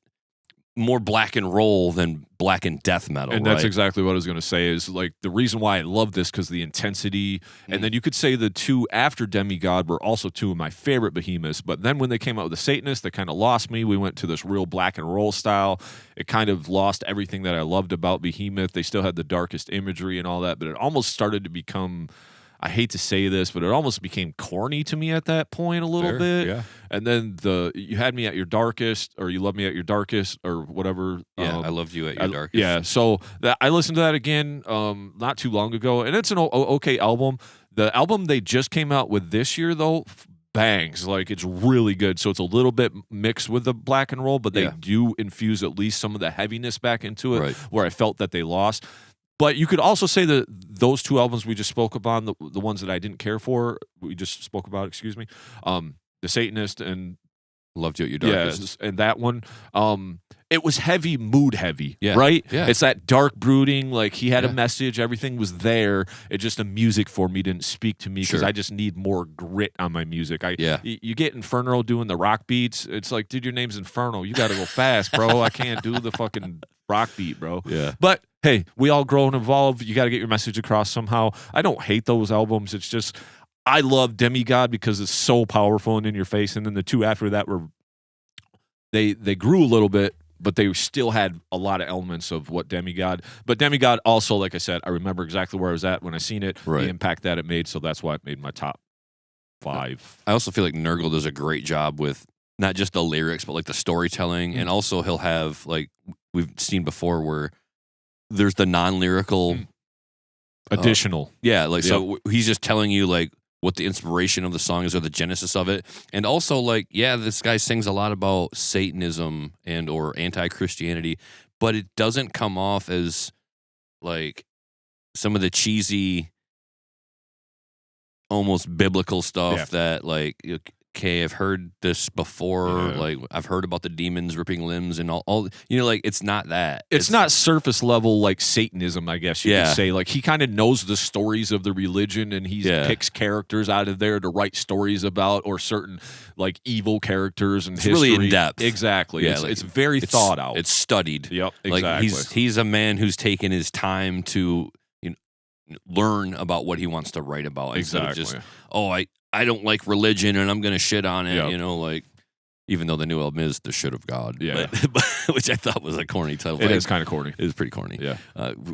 more black and roll than black and death metal. And that's exactly what I was going to say, is like the reason why I love this, because the intensity. And then you could say the two after Demigod were also two of my favorite Behemoths. But then when they came out with the Satanist, they kind of lost me. We went to this real black and roll style. It kind of lost everything that I loved about Behemoth. They still had the darkest imagery and all that, but it almost started to become, I hate to say this, but it almost became corny to me at that point a little bit. Yeah. And then You Had Me at Your Darkest, or You Love Me at Your Darkest, or whatever. Yeah, I Loved You at Your Darkest. Yeah, so I listened to that again not too long ago, and it's an okay album. The album they just came out with this year, though, bangs. Like, it's really good. So it's a little bit mixed with the black and roll, but they do infuse at least some of the heaviness back into it, where I felt that they lost. But you could also say that those two albums we just spoke about, the ones that I didn't care for, the Satanist and Loved You at Your Darkest. Yeah, and that one, it was heavy, mood heavy, yeah. right? Yeah. It's that dark brooding, like he had a message, everything was there. It just, the music for me didn't speak to me, because I just need more grit on my music. You get Inferno doing the rock beats, it's like, dude, your name's Inferno. You got to go fast, bro. I can't do the fucking rock beat, bro. Yeah. But hey, we all grow and evolve. You got to get your message across somehow. I don't hate those albums. It's just, I love Demigod because it's so powerful and in your face. And then the two after that were, they grew a little bit, but they still had a lot of elements of what Demigod. But Demigod also, like I said, I remember exactly where I was at when I seen it, the impact that it made. So that's why it made my top 5. I also feel like Nurgle does a great job with not just the lyrics, but like the storytelling. And also he'll have, like we've seen before, where there's the non-lyrical additional. So he's just telling you like what the inspiration of the song is or the genesis of it. And also, like, yeah, this guy sings a lot about Satanism and or anti-Christianity, but it doesn't come off as like some of the cheesy, almost biblical stuff that, like, okay, I've heard this before. Like, I've heard about the demons ripping limbs and all, you know, like, it's not that. It's not surface level, like, Satanism, I guess you could say. Like, he kind of knows the stories of the religion, and he picks characters out of there to write stories about, or certain, like, evil characters and it's history. really in depth. Exactly. Yeah, it's very thought out. It's studied. Yep, exactly. Like, he's a man who's taken his time to, you know, learn about what he wants to write about. Instead of just, I don't like religion and I'm going to shit on it, you know, like, even though the new album is The Shit of God, which I thought was a corny title. It is kind of corny. It is pretty corny. Yeah.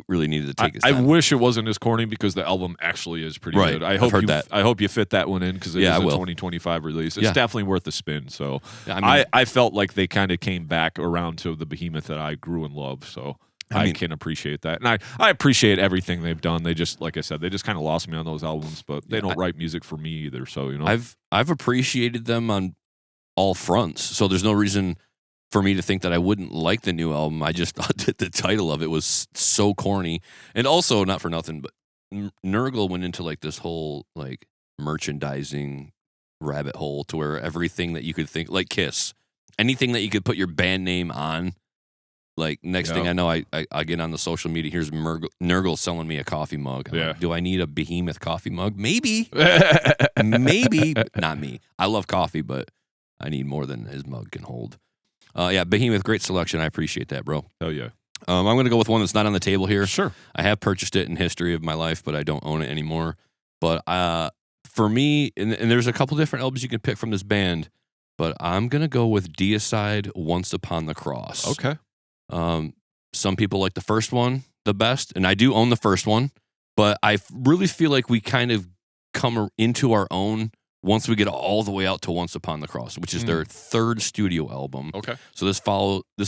Really needed to take his I time. wish it wasn't as corny because the album actually is pretty good. I hope you fit that one in because it is a 2025 release. It's definitely worth a spin. So I felt like they kind of came back around to the behemoth that I grew and loved. So I can appreciate that. And I appreciate everything they've done. They just, like I said, they just kind of lost me on those albums, but they don't write music for me either. So, you know, I've appreciated them on all fronts. So there's no reason for me to think that I wouldn't like the new album. I just thought that the title of it was so corny. And also, not for nothing, but Nurgle went into like this whole like merchandising rabbit hole to where everything that you could think, like Kiss, anything that you could put your band name on. Like, next thing I know, I get on the social media, here's Nurgle selling me a coffee mug. I'm like, do I need a behemoth coffee mug? Maybe. Maybe. Not me. I love coffee, but I need more than his mug can hold. Behemoth, great selection. I appreciate that, bro. Hell yeah. I'm going to go with one that's not on the table here. Sure. I have purchased it in history of my life, but I don't own it anymore. But for me, and there's a couple different albums you can pick from this band, but I'm going to go with Deicide, Once Upon the Cross. Okay. Some people like the first one the best, and I do own the first one, but I really feel like we kind of come into our own once we get all the way out to Once Upon the Cross, which is their third studio album. Okay. So this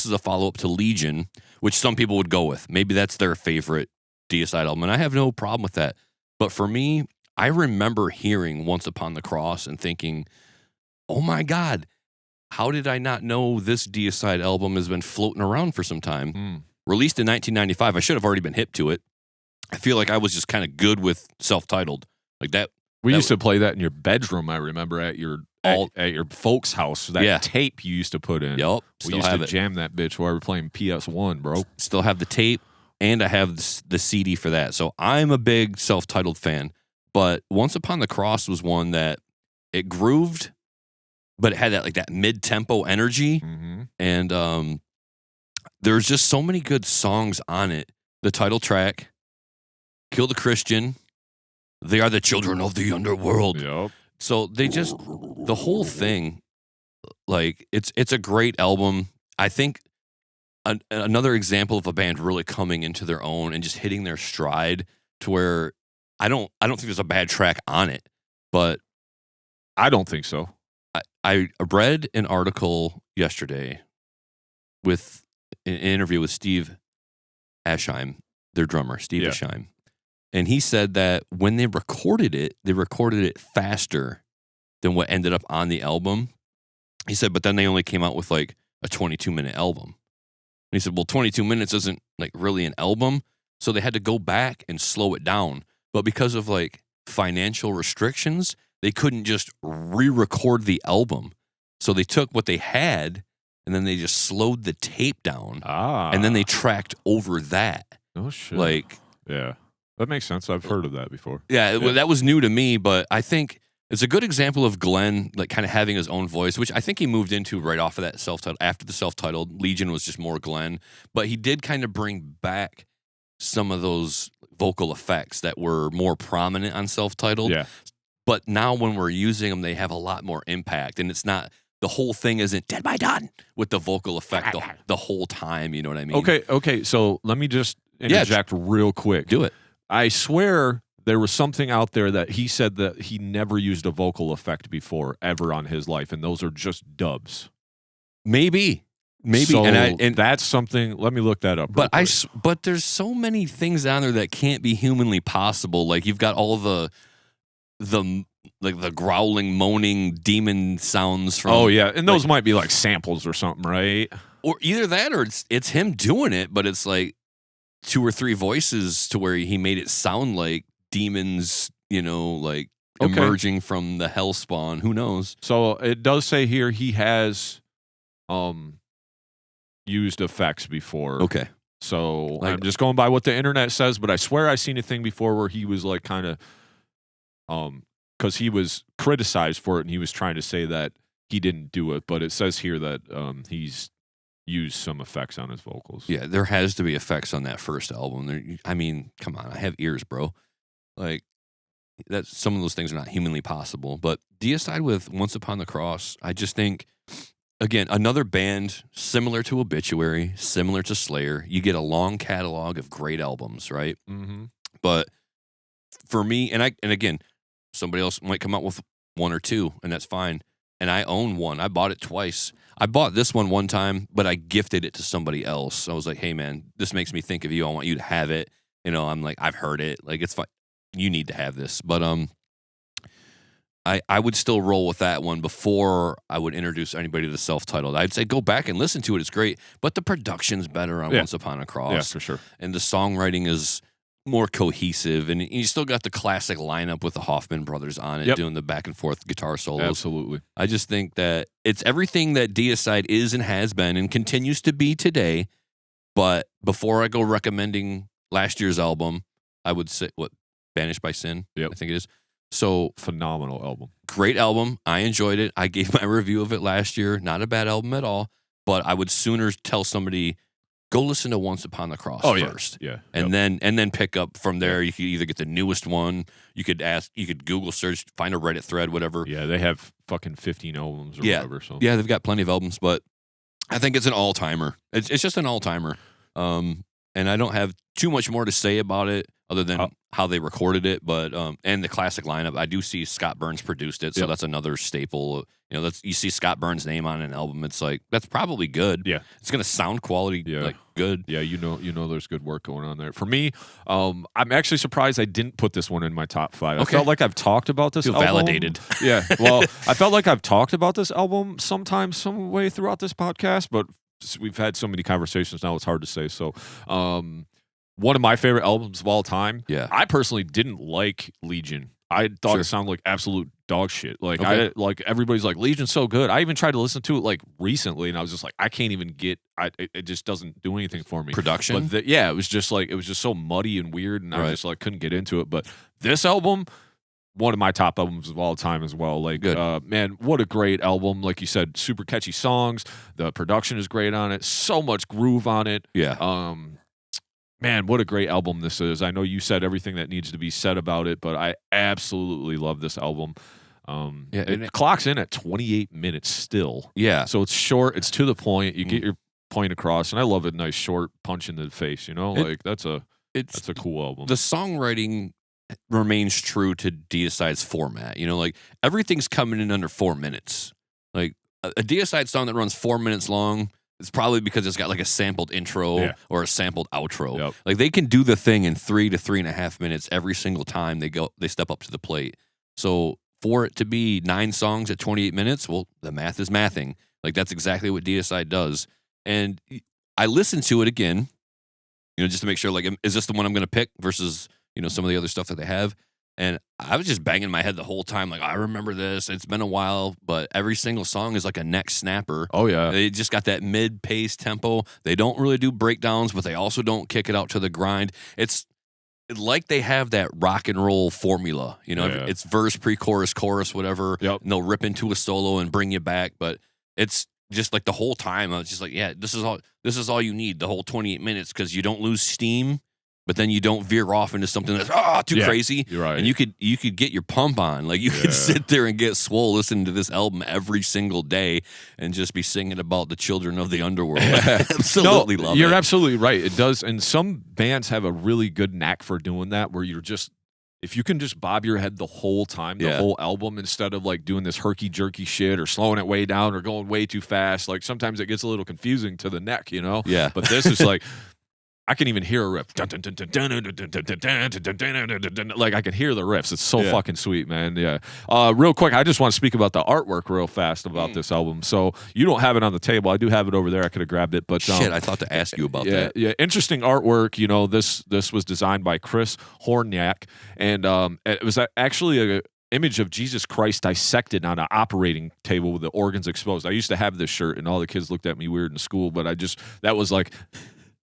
is a follow-up to Legion, which some people would go with. Maybe that's their favorite Deicide album, and I have no problem with that. But for me, I remember hearing Once Upon the Cross and thinking, oh my God, how did I not know this Deicide album has been floating around for some time? Released in 1995. I should have already been hip to it. I feel like I was just kind of good with self-titled. Like that. We used to play that in your bedroom, I remember, at your folks' house. That tape you used to put in. Yep. We used to jam that bitch while we were playing PS1, bro. Still have the tape, and I have the CD for that. So I'm a big self-titled fan. But Once Upon the Cross was one that it grooved, but it had that mid-tempo energy, and there's just so many good songs on it. The title track, Kill the Christian, They Are the Children of the Underworld. Yep. So they just, the whole thing, like, it's a great album. I think another example of a band really coming into their own and just hitting their stride to where I don't think there's a bad track on it, but I don't think so. I read an article yesterday with an interview with Steve Asheim, their drummer, Steve Asheim. And he said that when they recorded it faster than what ended up on the album. He said, but then they only came out with like a 22-minute album. And he said, well, 22 minutes isn't like really an album. So they had to go back and slow it down. But because of like financial restrictions, they couldn't just re-record the album. So they took what they had and then they just slowed the tape down. And then they tracked over that. Oh, shit. Like, yeah, that makes sense. I've heard of that before. Yeah, well, that was new to me, but I think it's a good example of Glenn like kind of having his own voice, which I think he moved into right off of that self-titled. After the self-titled, Legion was just more Glenn, but he did kind of bring back some of those vocal effects that were more prominent on self-titled. Yeah. But now when we're using them, they have a lot more impact, and it's not, the whole thing isn't dead by done with the vocal effect the whole time. You know what I mean? Okay. So let me just interject real quick. Do it. I swear there was something out there that he said that he never used a vocal effect before ever on his life, and those are just dubs. Maybe. So and that's something. Let me look that up. But there's so many things down there that can't be humanly possible. Like you've got all the like the growling, moaning demon sounds from. Oh yeah, and those might be like samples or something, right? Or either that, or it's him doing it, but it's like 2 or 3 voices to where he made it sound like demons, like emerging from the hellspawn. Who knows? So it does say here he has used effects before. Okay. So I'm just going by what the internet says, but I swear I seen a thing before where he was like kind of because he was criticized for it and he was trying to say that he didn't do it, but it says here that he's used some effects on his vocals. Yeah, there has to be effects on that first album. I mean, come on, I have ears, bro. Like that's some of those things are not humanly possible. But Deicide with Once Upon the Cross, I just think, again, another band similar to Obituary, similar to Slayer. You get a long catalog of great albums, right? Mm-hmm. But for me, and again, somebody else might come out with 1 or 2, and that's fine. And I own one. I bought it twice. I bought this one time, but I gifted it to somebody else. I was like, hey, man, this makes me think of you. I want you to have it. I'm like, I've heard it. Like, it's fine. You need to have this. But I would still roll with that one before I would introduce anybody to the self-titled. I'd say go back and listen to it. It's great. But the production's better on Once Upon a Cross. Yeah, for sure. And the songwriting is more cohesive, and you still got the classic lineup with the Hoffman brothers on it, doing the back and forth guitar solos. Absolutely. I just think that it's everything that Deicide is and has been and continues to be today. But before I go recommending last year's album, I would say Banished by Sin. Yep. I think it is. So phenomenal album. Great album. I enjoyed it. I gave my review of it last year. Not a bad album at all. But I would sooner tell somebody, go listen to Once Upon the Cross first. Yeah. And then pick up from there. You could either get the newest one, you could Google search, find a Reddit thread, whatever. Yeah, they have fucking 15 albums or whatever. So yeah, they've got plenty of albums, but I think it's an all-timer. It's just an all-timer. And I don't have too much more to say about it other than how they recorded it, but and the classic lineup. I do see Scott Burns produced it, so that's another staple. You see Scott Burns' name on an album. It's like that's probably good. Yeah, it's gonna sound quality like good. Yeah, there's good work going on there. For me, I'm actually surprised I didn't put this one in my top 5. I felt like I've talked about this album. Validated. Yeah, well, I felt like I've talked about this album sometime, some way throughout this podcast, but we've had so many conversations now, it's hard to say. So, one of my favorite albums of all time. Yeah, I personally didn't like Legion. I thought it sounded like absolute dog shit. Like everybody's like Legion's so good. I even tried to listen to it like recently, and I was just like, I can't even get. It just doesn't do anything for me. Production, but it was just so muddy and weird, and I just like couldn't get into it. But this album, one of my top albums of all time as well. Like, man, what a great album! Like you said, super catchy songs. The production is great on it. So much groove on it. Yeah. Man, what a great album this is. I know you said everything that needs to be said about it, but I absolutely love this album. It clocks in at 28 minutes still. Yeah. So it's short. It's to the point. You get your point across, and I love a nice short punch in the face. That's a cool album. The songwriting remains true to Deicide's format. Like everything's coming in under 4 minutes. Like a Deicide song that runs 4 minutes long, it's probably because it's got like a sampled intro or a sampled outro. Yep. Like they can do the thing in 3 to 3.5 minutes every single time they step up to the plate. So for it to be 9 songs at 28 minutes, well, the math is mathing. Like that's exactly what Deicide does. And I listened to it again, just to make sure, like, is this the one I'm going to pick versus, some of the other stuff that they have? And I was just banging my head the whole time, like, I remember this. It's been a while, but every single song is like a neck snapper. Oh, yeah. They just got that mid-pace tempo. They don't really do breakdowns, but they also don't kick it out to the grind. It's like they have that rock and roll formula. It's verse, pre-chorus, chorus, whatever. Yep. And they'll rip into a solo and bring you back. But it's just like the whole time, I was just like, yeah, this is all you need, the whole 28 minutes, because you don't lose steam. But then you don't veer off into something that's too crazy. You're right. And you could get your pump on. Like you could sit there and get swole listening to this album every single day and just be singing about the children of the underworld. Absolutely love it. You're absolutely right. It does. And some bands have a really good knack for doing that, where you're just, if you can just bob your head the whole time, the whole album, instead of like doing this herky-jerky shit or slowing it way down or going way too fast. Like sometimes it gets a little confusing to the neck, Yeah. But this is like, I can even hear a riff. Like I can hear the riffs. It's so fucking sweet, man. Yeah. Real quick, I just want to speak about the artwork real fast about this album. So you don't have it on the table. I do have it over there. I could have grabbed it, but shit, I thought to ask you about that. Yeah, interesting artwork. You know, this was designed by Chris Horniak, and it was actually a image of Jesus Christ dissected on an operating table with the organs exposed. I used to have this shirt, and all the kids looked at me weird in school, but that was like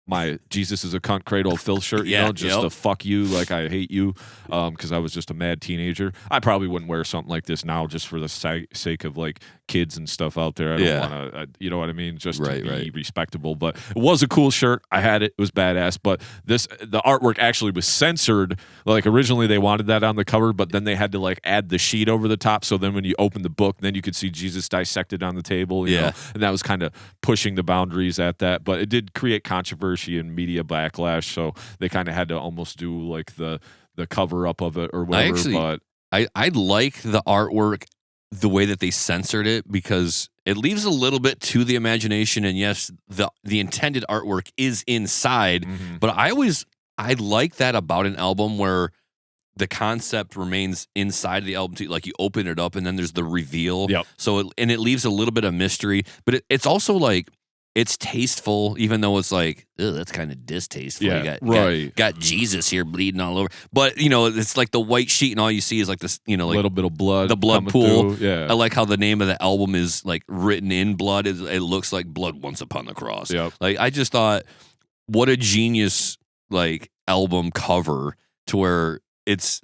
my Jesus is a cunt cradle of filth shirt, you know, just to fuck you, like I hate you, because I was just a mad teenager. I probably wouldn't wear something like this now just for the sake of like kids and stuff out there. I don't want to, you know what I mean, just to be respectable. But it was a cool shirt. I had it. It was badass. But the artwork actually was censored. Like originally they wanted that on the cover, but then they had to like add the sheet over the top. So then when you open the book, then you could see Jesus dissected on the table. You know? And that was kind of pushing the boundaries at that. But it did create controversy and media backlash, so they kind of had to almost do like the cover up of it or whatever. I like the artwork the way that they censored it because it leaves a little bit to the imagination, and yes, the intended artwork is inside, but I like that about an album where the concept remains inside the album too. Like you open it up and then there's the reveal. So it leaves a little bit of mystery, but it's also like it's tasteful, even though it's like, that's kind of distasteful. You got Jesus here bleeding all over. But, you know, it's like the white sheet and all you see is like this, you know, like a little bit of blood. The blood pool. I like how the name of the album is like written in blood. It looks like blood once upon the cross. Like I just thought, what a genius like album cover to where it's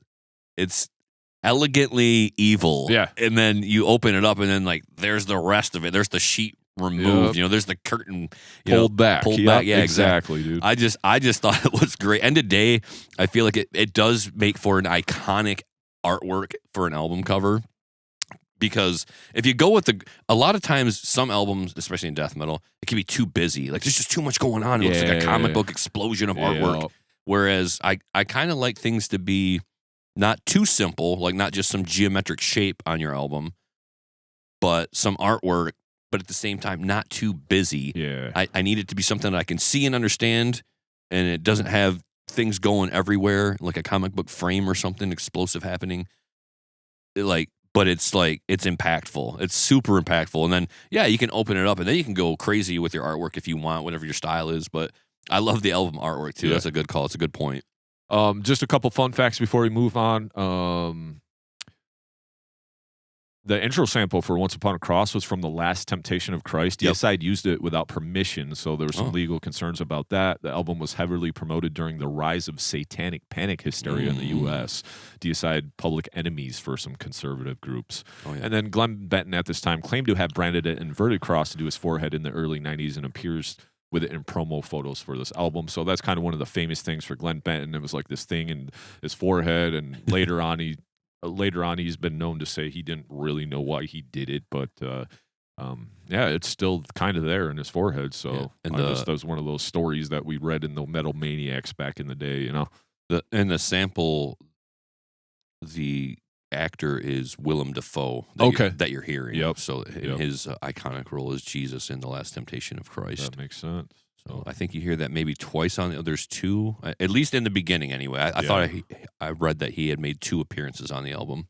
elegantly evil. And then you open it up and then like there's the rest of it. There's the sheet removed, you know, there's the curtain pulled back. Yeah, exactly, dude. I just thought it was great. And today, I feel like it does make for an iconic artwork for an album cover. Because if you go with a lot of times, some albums, especially in death metal, it can be too busy. Like there's just too much going on. It looks like a comic book explosion of artwork. Whereas I kind of like things to be not too simple, like not just some geometric shape on your album, but some artwork, but at the same time, not too busy. I need it to be something that I can see and understand, and it doesn't have things going everywhere, like a comic book frame or something explosive happening. But it's like, it's impactful. It's super impactful. And then, you can open it up, and then you can go crazy with your artwork if you want, whatever your style is. But I love the album artwork, too. That's a good call. It's a good point. Just a couple fun facts before we move on. The intro sample for Once Upon a Cross was from The Last Temptation of Christ. Deicide used it without permission, so there were some legal concerns about that. The album was heavily promoted during the rise of satanic panic hysteria in the U.S. Deicide public enemies for some conservative groups. And then Glenn Benton at this time claimed to have branded an inverted cross to his forehead in the early 90s and appears with it in promo photos for this album. So that's kind of one of the famous things for Glenn Benton. It was like this thing in his forehead, and later on he's been known to say he didn't really know why he did it, but it's still kind of there in his forehead. So and that was one of those stories that we read in the Metal Maniacs back in the day, you know. The sample, the actor is Willem Dafoe that you're hearing. So his iconic role is Jesus in The Last Temptation of Christ. That makes sense. So I think you hear that maybe twice on there's two, at least in the beginning anyway. I thought I read that he had made 2 appearances on the album.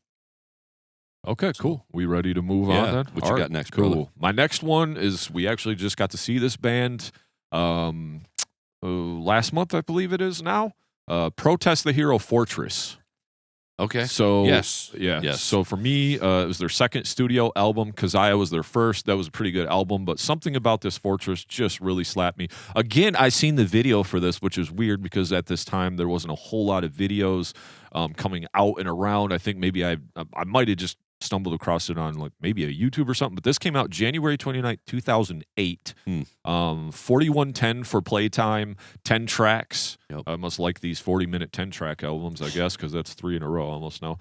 Okay, cool. We ready to move on then? What you got next, brother? Cool. My next one is, we actually just got to see this band last month, I believe it is now. Protest the Hero Fortress. Okay. So yes. So for me, it was their second studio album. Keziah was their first. That was a pretty good album, but something about this Fortress just really slapped me. Again, I seen the video for this, which is weird because at this time there wasn't a whole lot of videos coming out and around. I think maybe I might have just stumbled across it on like maybe a YouTube or something, but this came out January 29th, 2008. 4110 for playtime, 10 tracks. I must like these 40-minute 10-track albums, I guess, because that's 3 in a row almost now.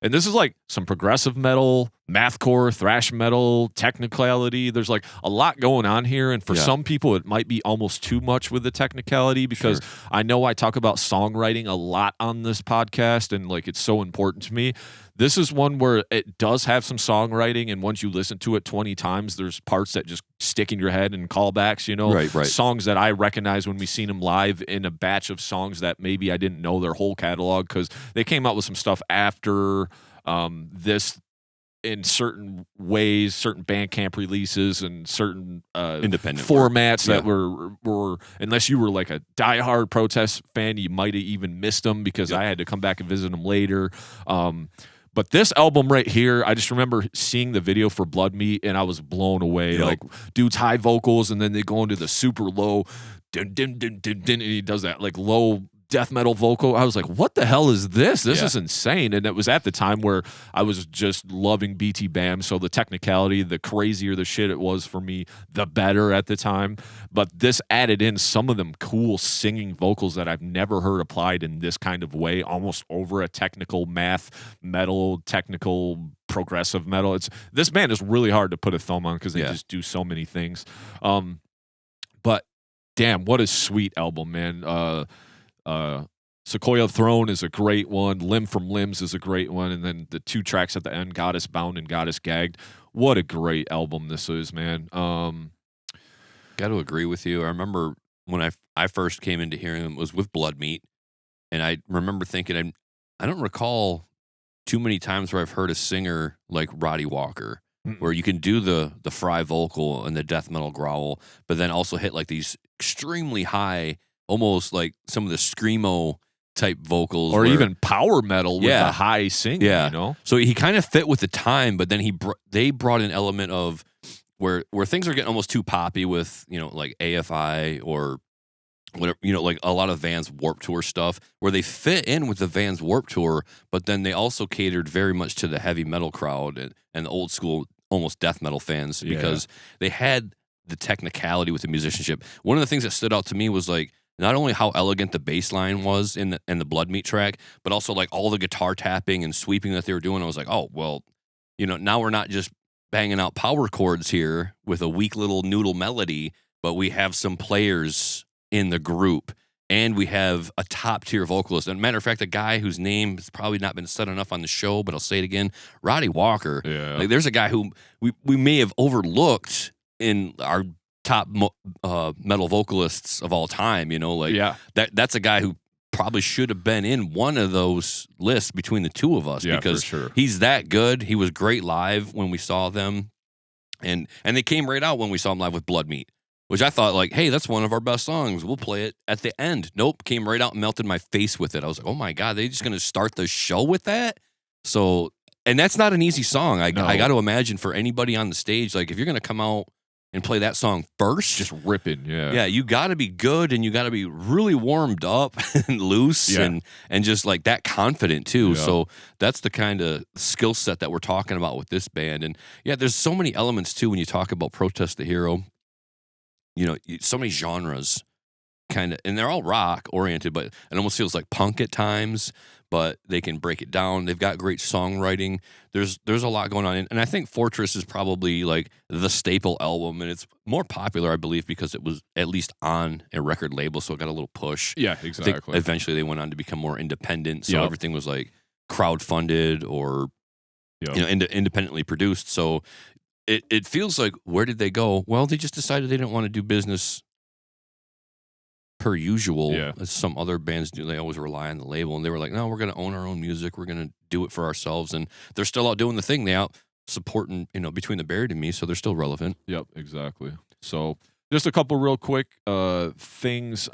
And this is like some progressive metal, mathcore, thrash metal, technicality. There's like a lot going on here. And for some people, it might be almost too much with the technicality, because I know I talk about songwriting a lot on this podcast, and like it's so important to me. This is one where it does have some songwriting, and once you listen to it 20 times, there's parts that just stick in your head and callbacks, you know, Right. songs that I recognize when we seen them live in a batch of songs that maybe I didn't know their whole catalog, because they came out with some stuff after this in certain ways, certain Bandcamp releases and certain Independent formats that were unless you were like a diehard Protest fan, you might have even missed them, because I had to come back and visit them later. But this album right here, I just remember seeing the video for Blood Meat and I was blown away. Like, dude's high vocals, and then they go into the super low dun, dun, dun, dun, dun, and he does that like low death metal vocal. I was like, what the hell is this? This is insane. And it was at the time where I was just loving BT Bam, so the technicality, the crazier the shit it was for me, the better at the time. But this added in some of them cool singing vocals that I've never heard applied in this kind of way, almost over a technical math metal, technical progressive metal. This band is really hard to put a thumb on, because they just do so many things. But damn, what a sweet album, man. Sequoia Throne is a great one. Limb from Limbs is a great one. And then the 2 tracks at the end, Goddess Bound and Goddess Gagged. What a great album this is, man. Got to agree with you. I remember when I first came into hearing them was with Blood Meat. And I remember thinking, I don't recall too many times where I've heard a singer like Roddy Walker, where you can do the fry vocal and the death metal growl, but then also hit like these extremely high, almost like some of the screamo type vocals, or even power metal with the high singing. Yeah, you know. So he kind of fit with the time, but then they brought an element of where things are getting almost too poppy with, you know, like AFI or whatever, you know, like a lot of Vans Warped Tour stuff, where they fit in with the Vans Warped Tour, but then they also catered very much to the heavy metal crowd and the old school almost death metal fans, because they had the technicality with the musicianship. One of the things that stood out to me was like not only how elegant the bass line was in the Blood Meat track, but also like all the guitar tapping and sweeping that they were doing. I was like, oh, well, you know, now we're not just banging out power chords here with a weak little noodle melody, but we have some players in the group, and we have a top-tier vocalist. And matter of fact, a guy whose name has probably not been said enough on the show, but I'll say it again, Roddy Walker. Yeah. Like, there's a guy who we may have overlooked in our top metal vocalists of all time, you know? Like, that's a guy who probably should have been in one of those lists between the two of us, because he's that good. He was great live when we saw them, and they came right out when we saw him live with Blood Meat, which I thought, like, hey, that's one of our best songs. We'll play it at the end. Nope, came right out and melted my face with it. I was like, oh, my God, they just going to start the show with that? So, and that's not an easy song. I got to imagine for anybody on the stage, like, if you're going to come out and play that song first. Just ripping, Yeah, you got to be good, and you got to be really warmed up and loose and just, like, that confident, too. Yeah. So that's the kind of skill set that we're talking about with this band. And, yeah, there's so many elements, too, when you talk about Protest the Hero. You know, so many genres, kind of, and they're all rock oriented, but it almost feels like punk at times. But they can break it down. They've got great songwriting. There's a lot going on, and I think Fortress is probably like the staple album, and it's more popular, I believe, because it was at least on a record label, so it got a little push. Yeah, exactly. I think eventually they went on to become more independent, so everything was like crowdfunded or you know, independently produced. So it feels like, where did they go? Well, they just decided they didn't want to do business per usual, as some other bands do. They always rely on the label, and they were like, no, we're going to own our own music. We're going to do it for ourselves. And they're still out doing the thing. They out supporting, you know, Between the Buried and Me, so they're still relevant. Yep, exactly. So just a couple real quick things.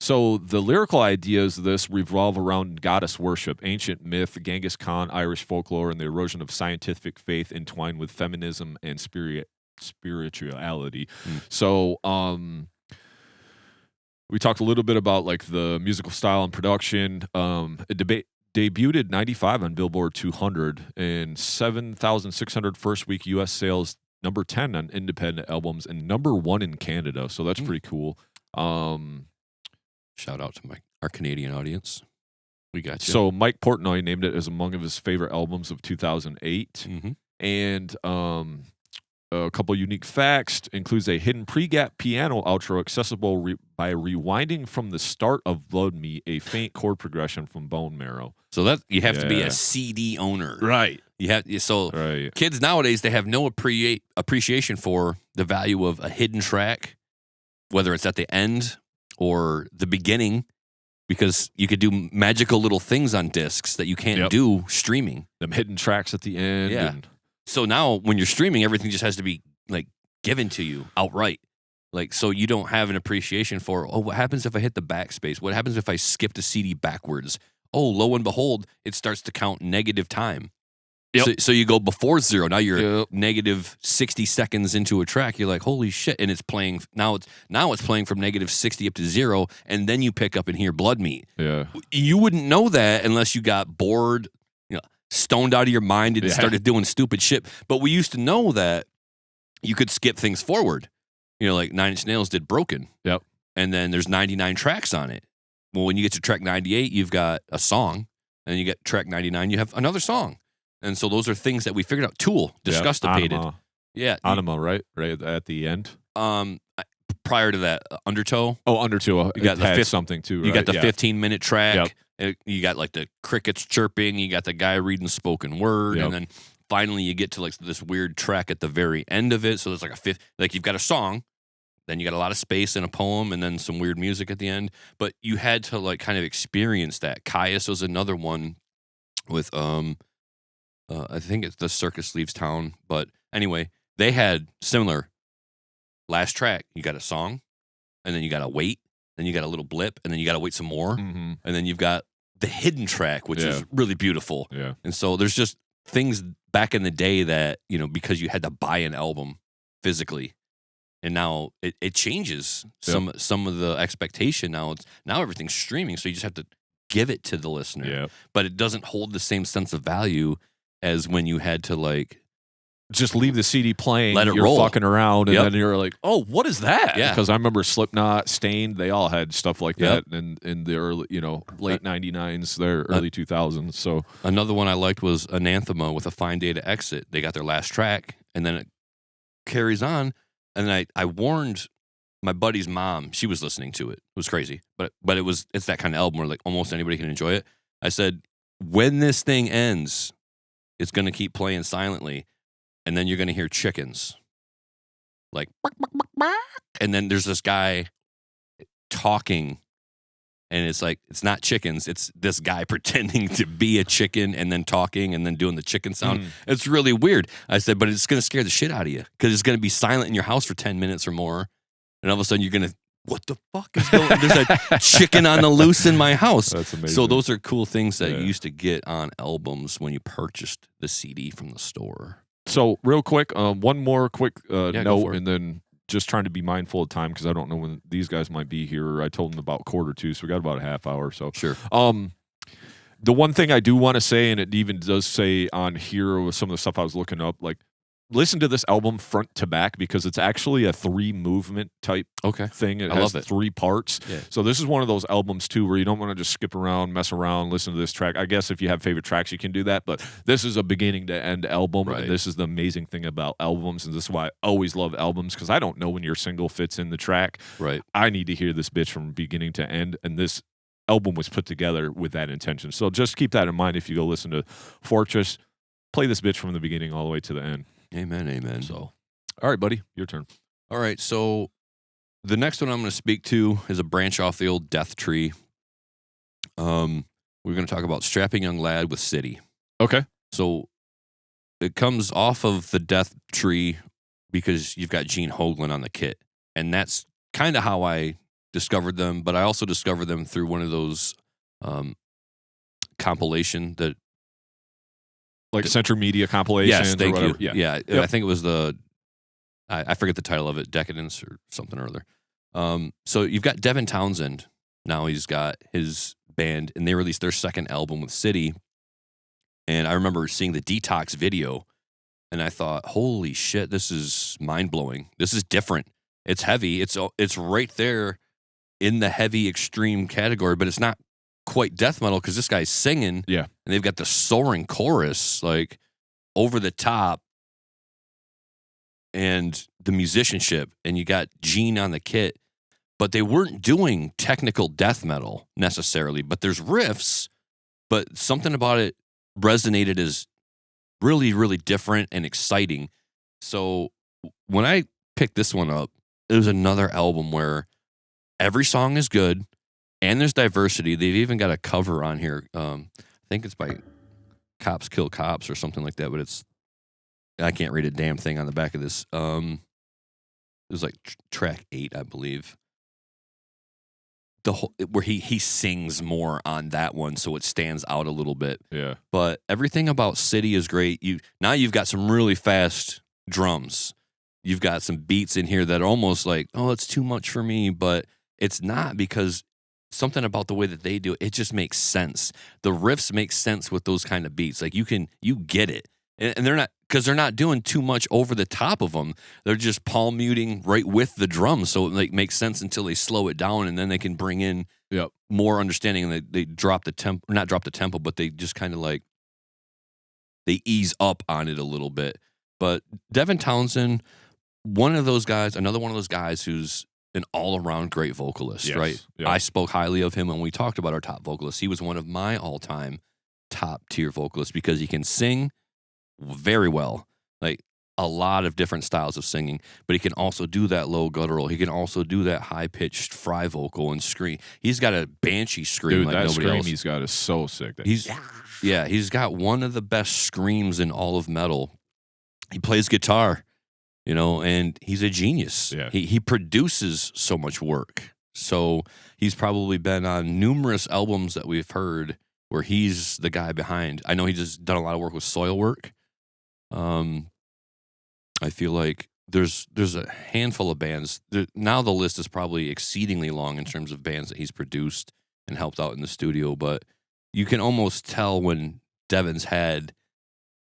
So the lyrical ideas of this revolve around goddess worship, ancient myth, Genghis Khan, Irish folklore, and the erosion of scientific faith entwined with feminism and spirituality. So we talked a little bit about like the musical style and production. It debuted at 95 on Billboard 200 and 7,600 first week U.S. sales, number 10 on independent albums, and number 1 in Canada. So that's pretty cool. Shout out to our Canadian audience. We got you. So Mike Portnoy named it as among of his favorite albums of 2008. And a couple unique facts. Includes a hidden pre-gap piano outro accessible by rewinding from the start of Blood Meat, a faint chord progression from Bone Marrow. So that you have to be a CD owner. Right. Kids nowadays, they have no appreciation for the value of a hidden track, whether it's at the end or the beginning, because you could do magical little things on discs that you can't do streaming. Them hidden tracks at the end. Yeah. So now when you're streaming, everything just has to be like given to you outright. Like, so you don't have an appreciation for, what happens if I hit the backspace? What happens if I skip the CD backwards? Oh, lo and behold, it starts to count negative time. Yep. So you go before 0. Now you're negative 60 seconds into a track. You're like, holy shit. And it's playing, now it's playing from negative 60 up to 0. And then you pick up and hear Blood Meat. Yeah. You wouldn't know that unless you got bored, stoned out of your mind and started doing stupid shit. But we used to know that you could skip things forward. Like 9 Inch Nails did Broken. Yep. And then there's 99 tracks on it. Well, when you get to track 98, you've got a song. And you get track 99, you have another song. And so those are things that we figured out. Tool, Disgustipated. Anima. Yeah. Anima, right? Right at the end. Prior to that, Undertow. Oh, Undertow. You got the something too, right? You got the 15-minute track. Yep. You got like the crickets chirping. You got the guy reading spoken word. Yep. And then finally you get to like this weird track at the very end of it. So there's like a fifth, like you've got a song, then you got a lot of space in a poem, and then some weird music at the end. But you had to like kind of experience that. Caius was another one with I think it's The Circus Leaves Town. But anyway, they had similar. Last track, you got a song, and then you got to wait, then you got a little blip, and then you got to wait some more, and then you've got the hidden track, which is really beautiful. Yeah. And so there's just things back in the day that, because you had to buy an album physically, and now it changes some of the expectation. Now everything's streaming, so you just have to give it to the listener. Yeah. But it doesn't hold the same sense of value as when you had to like just leave the CD playing, let it you're roll. Fucking around, and then you're like, oh, what is that? Yeah. Because I remember Slipknot, Stained, they all had stuff like that in the early, late 99s, their early 2000s. So another one I liked was Anathema with A Fine Day to Exit. They got their last track, and then it carries on. And I warned my buddy's mom. She was listening to it. It was crazy, but it's that kind of album where like almost anybody can enjoy it. I said, when this thing ends, it's going to keep playing silently. And then you're going to hear chickens. Like, bark, bark, bark, bark. And then there's this guy talking. And it's like, it's not chickens. It's this guy pretending to be a chicken and then talking and then doing the chicken sound. It's really weird. I said, but it's going to scare the shit out of you because it's going to be silent in your house for 10 minutes or more. And all of a sudden you're going to, what the fuck is going on? There's a chicken on the loose in my house. That's amazing. So those are cool things that you used to get on albums when you purchased the CD from the store. So real quick, one more quick note, and then just trying to be mindful of time because I don't know when these guys might be here. I told them about 1:45, so we got about a half hour. So sure. The one thing I do want to say, and it even does say on here with some of the stuff I was looking up, like listen to this album front to back because it's actually a 3-movement type thing. It has 3 parts. Yeah. So this is one of those albums too where you don't want to just skip around, mess around, listen to this track. I guess if you have favorite tracks, you can do that, but this is a beginning to end album. Right. And this is the amazing thing about albums, and this is why I always love albums because I don't know when your single fits in the track. Right. I need to hear this bitch from beginning to end, and this album was put together with that intention. So just keep that in mind if you go listen to Fortress. Play this bitch from the beginning all the way to the end. Amen, amen. So, all right, buddy, your turn. All right, so the next one I'm going to speak to is a branch off the old Death Tree. We're going to talk about Strapping Young Lad with City. Okay. So it comes off of the Death Tree because you've got Gene Hoglan on the kit, and that's kind of how I discovered them. But I also discovered them through one of those compilation that. Like Central Media compilations. Yes, thank or you. Yeah. I think it was I forget the title of it, Decadence or something or other. So you've got Devin Townsend. Now he's got his band, and they released their second album with City. And I remember seeing the Detox video, and I thought, holy shit, this is mind-blowing. This is different. It's heavy. It's right there in the heavy extreme category, but it's not quite death metal because this guy's singing, and they've got the soaring chorus, like over the top, and the musicianship, and you got Gene on the kit, but they weren't doing technical death metal necessarily. But there's riffs, but something about it resonated as really, really different and exciting. So when I picked this one up, it was another album where every song is good and there's diversity. They've even got a cover on here. I think it's by Cops Kill Cops or something like that, but I can't read a damn thing on the back of this. It was like track 8, I believe. The whole where he sings more on that one, so it stands out a little bit. Yeah. But everything about City is great. You've got some really fast drums. You've got some beats in here that are almost like, oh, it's too much for me, but it's not, because something about the way that they do it, it just makes sense. The riffs make sense with those kind of beats. Like you get it. And they're not, because they're not doing too much over the top of them. They're just palm muting right with the drums, so it like makes sense until they slow it down, and then they can bring in more understanding, and they drop the tempo, not drop the tempo, but they just kind of like they ease up on it a little bit. But Devin Townsend, one of those guys, another one of those guys who's an all-around great vocalist, right? Yep. I spoke highly of him when we talked about our top vocalists. He was one of my all-time top-tier vocalists because he can sing very well, like a lot of different styles of singing, but he can also do that low guttural. He can also do that high-pitched fry vocal and scream. He's got a banshee scream. Dude, like that nobody scream else. He's got is so sick. He's got one of the best screams in all of metal. He plays guitar, and he's a genius. Yeah. He produces so much work. So he's probably been on numerous albums that we've heard where he's the guy behind. I know he's just done a lot of work with Soilwork. I feel like there's a handful of bands. Now the list is probably exceedingly long in terms of bands that he's produced and helped out in the studio, but you can almost tell when Devin's had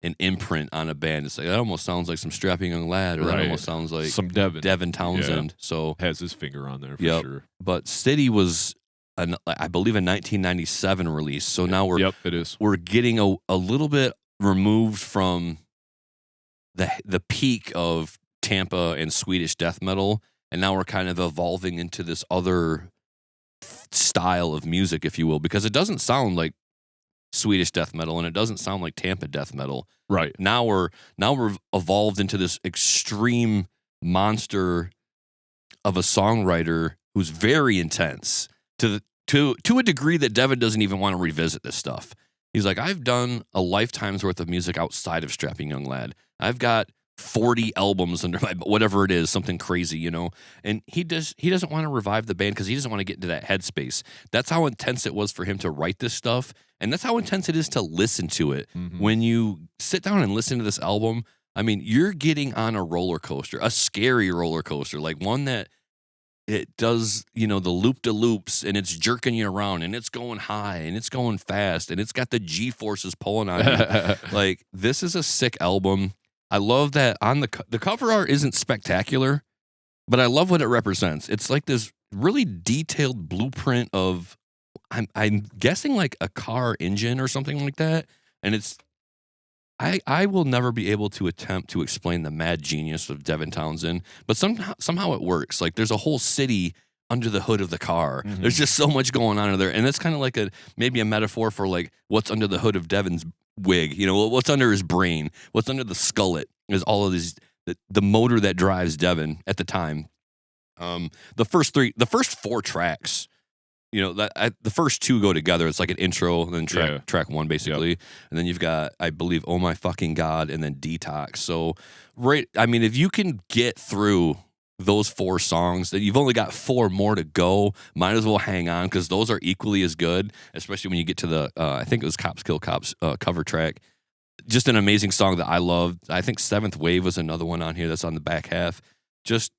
an imprint on a band. It's like, that almost sounds like some Strapping Young Lad, or that almost sounds like some Devin Townsend. Yeah. So has his finger on there for sure. But City was, I believe, a 1997 release. So now we're getting a little bit removed from the peak of Tampa and Swedish death metal, and now we're kind of evolving into this other style of music, if you will, because it doesn't sound like Swedish death metal and it doesn't sound like Tampa death metal. Right. Now we're evolved into this extreme monster of a songwriter who's very intense to a degree that Devin doesn't even want to revisit this stuff. He's like, I've done a lifetime's worth of music outside of Strapping Young Lad. I've got 40 albums under my, whatever it is, something crazy, and he doesn't want to revive the band because he doesn't want to get into that headspace. That's how intense it was for him to write this stuff, and that's how intense it is to listen to it. Mm-hmm. When you sit down and listen to this album, I mean, you're getting on a roller coaster, a scary roller coaster, like one that it does, the loop-de-loops, and it's jerking you around, and it's going high, and it's going fast, and it's got the G-forces pulling on you. Like, this is a sick album. I love that on the cover art isn't spectacular, but I love what it represents. It's like this really detailed blueprint of, I'm guessing like a car engine or something like that. And it's, I will never be able to attempt to explain the mad genius of Devin Townsend, but somehow it works. Like there's a whole city under the hood of the car. Mm-hmm. There's just so much going on in there. And it's kind of like maybe a metaphor for like what's under the hood of Devin's wig, what's under his brain, what's under the skullet is all of these, the motor that drives Devin at the time. The first 4 tracks, the first 2 go together. It's like an intro and then track 1 basically. Yep. And then you've got, I believe, Oh My Fucking God and then Detox. So if you can get through those 4 songs, that you've only got 4 more to go, might as well hang on because those are equally as good, especially when you get to the I think it was Cops Kill Cops cover track. Just an amazing song that I love. I think Seventh Wave was another one on here that's on the back half. Just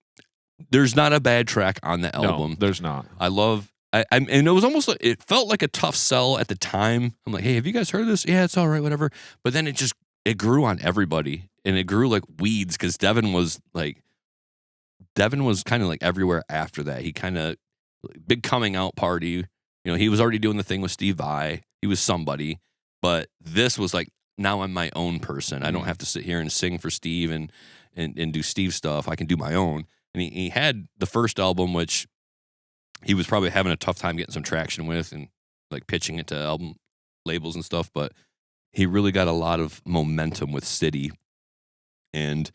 there's not a bad track on the album. No, there's not. And it was almost like, it felt like a tough sell at the time. I'm like, hey, have you guys heard this? Yeah, it's all right, whatever. But then it grew on everybody, and it grew like weeds because Devin was kind of like everywhere after that. He kind of big coming out party. He was already doing the thing with Steve Vai. He was somebody, but this was like, now I'm my own person. I don't have to sit here and sing for Steve and do Steve stuff. I can do my own. And he had the first album, which he was probably having a tough time getting some traction with and like pitching it to album labels and stuff. But he really got a lot of momentum with City. And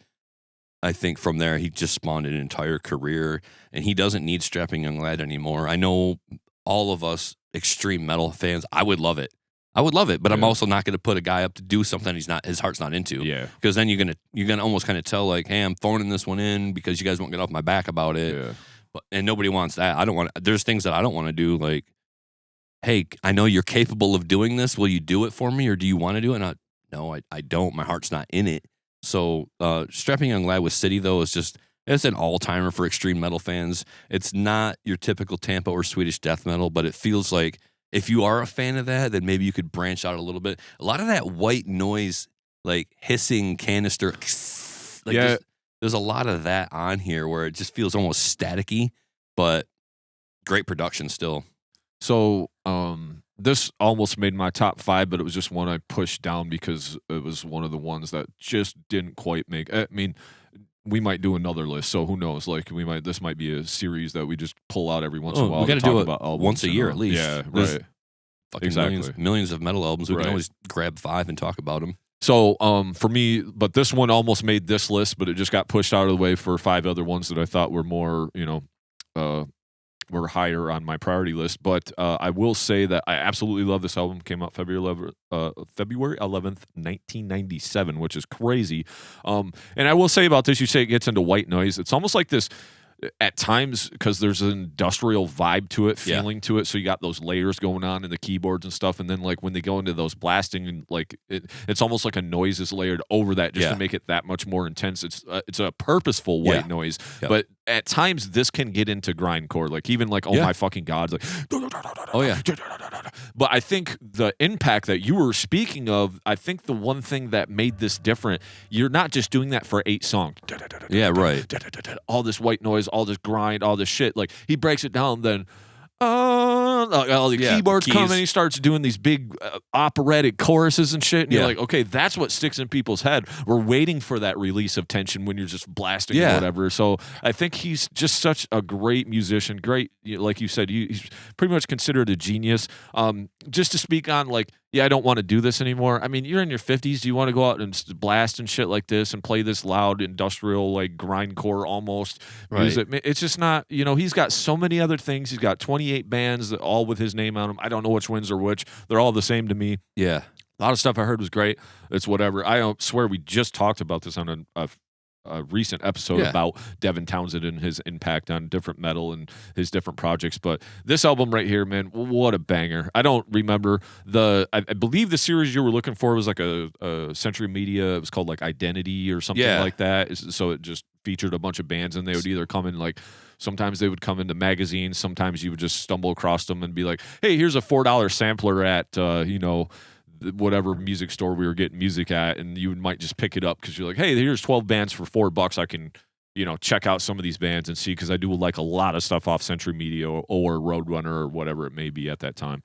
I think from there, he just spawned an entire career. And he doesn't need Strapping Young Lad anymore. I know all of us extreme metal fans, I would love it. But I'm also not going to put a guy up to do something his heart's not into. Yeah. Because then you're gonna almost kind of tell like, hey, I'm phoning this one in because you guys won't get off my back about it. Yeah. And nobody wants that. There's things that I don't want to do. Like, hey, I know you're capable of doing this. Will you do it for me, or do you want to do it? No, I don't. My heart's not in it. So, Strapping Young Lad with City though it's an all-timer for extreme metal fans. It's not your typical Tampa or Swedish death metal, but it feels like if you are a fan of that, then maybe you could branch out a little bit. A lot of that white noise, like hissing canister, like there's a lot of that on here where it just feels almost staticky, but great production still. So this almost made my top 5, but it was just one I pushed down because it was one of the ones that just didn't quite make. I mean, we might do another list, so who knows? Like this might be a series that we just pull out every once in a while. We got to do it about once a year at least. Yeah, right. Fucking exactly. Millions of metal albums. We can always grab 5 and talk about them. So for me, but this one almost made this list, but it just got pushed out of the way for 5 other ones that I thought were more, were higher on my priority list. But I will say that I absolutely love this album. Came out February 11th, 1997, which is crazy. And I will say about this, you say it gets into white noise. It's almost like this at times because there's an industrial vibe to it, feeling to it. So you got those layers going on in the keyboards and stuff. And then like when they go into those blasting and like it's almost like a noise is layered over that just to make it that much more intense. It's a purposeful white noise, but at times this can get into grindcore, like even like oh my fucking god, like oh yeah. But I think the impact that you were speaking of, I think the one thing that made this different, you're not just doing that for 8 songs. Yeah, right. All this white noise, all this grind, all this shit. Like he breaks it down, then all the keyboards come and he starts doing these big operatic choruses and shit. And you're like, okay, that's what sticks in people's head. We're waiting for that release of tension when you're just blasting or whatever. So I think he's just such a great musician. Great, like you said, he's pretty much considered a genius. Just to speak on like, I don't want to do this anymore. I mean, you're in your 50s. Do you want to go out and blast and shit like this and play this loud industrial, like grindcore almost music? It's just not, he's got so many other things. He's got 28 bands that all with his name on them. I don't know which ones are which. They're all the same to me. Yeah. A lot of stuff I heard was great. It's whatever. I swear we just talked about this on a recent episode about Devin Townsend and his impact on different metal and his different projects. But this album right here, man, what a banger. I don't remember I believe the series you were looking for was like a Century Media. It was called like Identity or something like that. So it just featured a bunch of bands and they would either come in like, sometimes they would come into magazines. Sometimes you would just stumble across them and be like, hey, here's a $4 sampler at, whatever music store we were getting music at, and you might just pick it up because you're like, hey, here's 12 bands for $4. I can, check out some of these bands and see, because I do like a lot of stuff off Century Media or Roadrunner or whatever it may be at that time.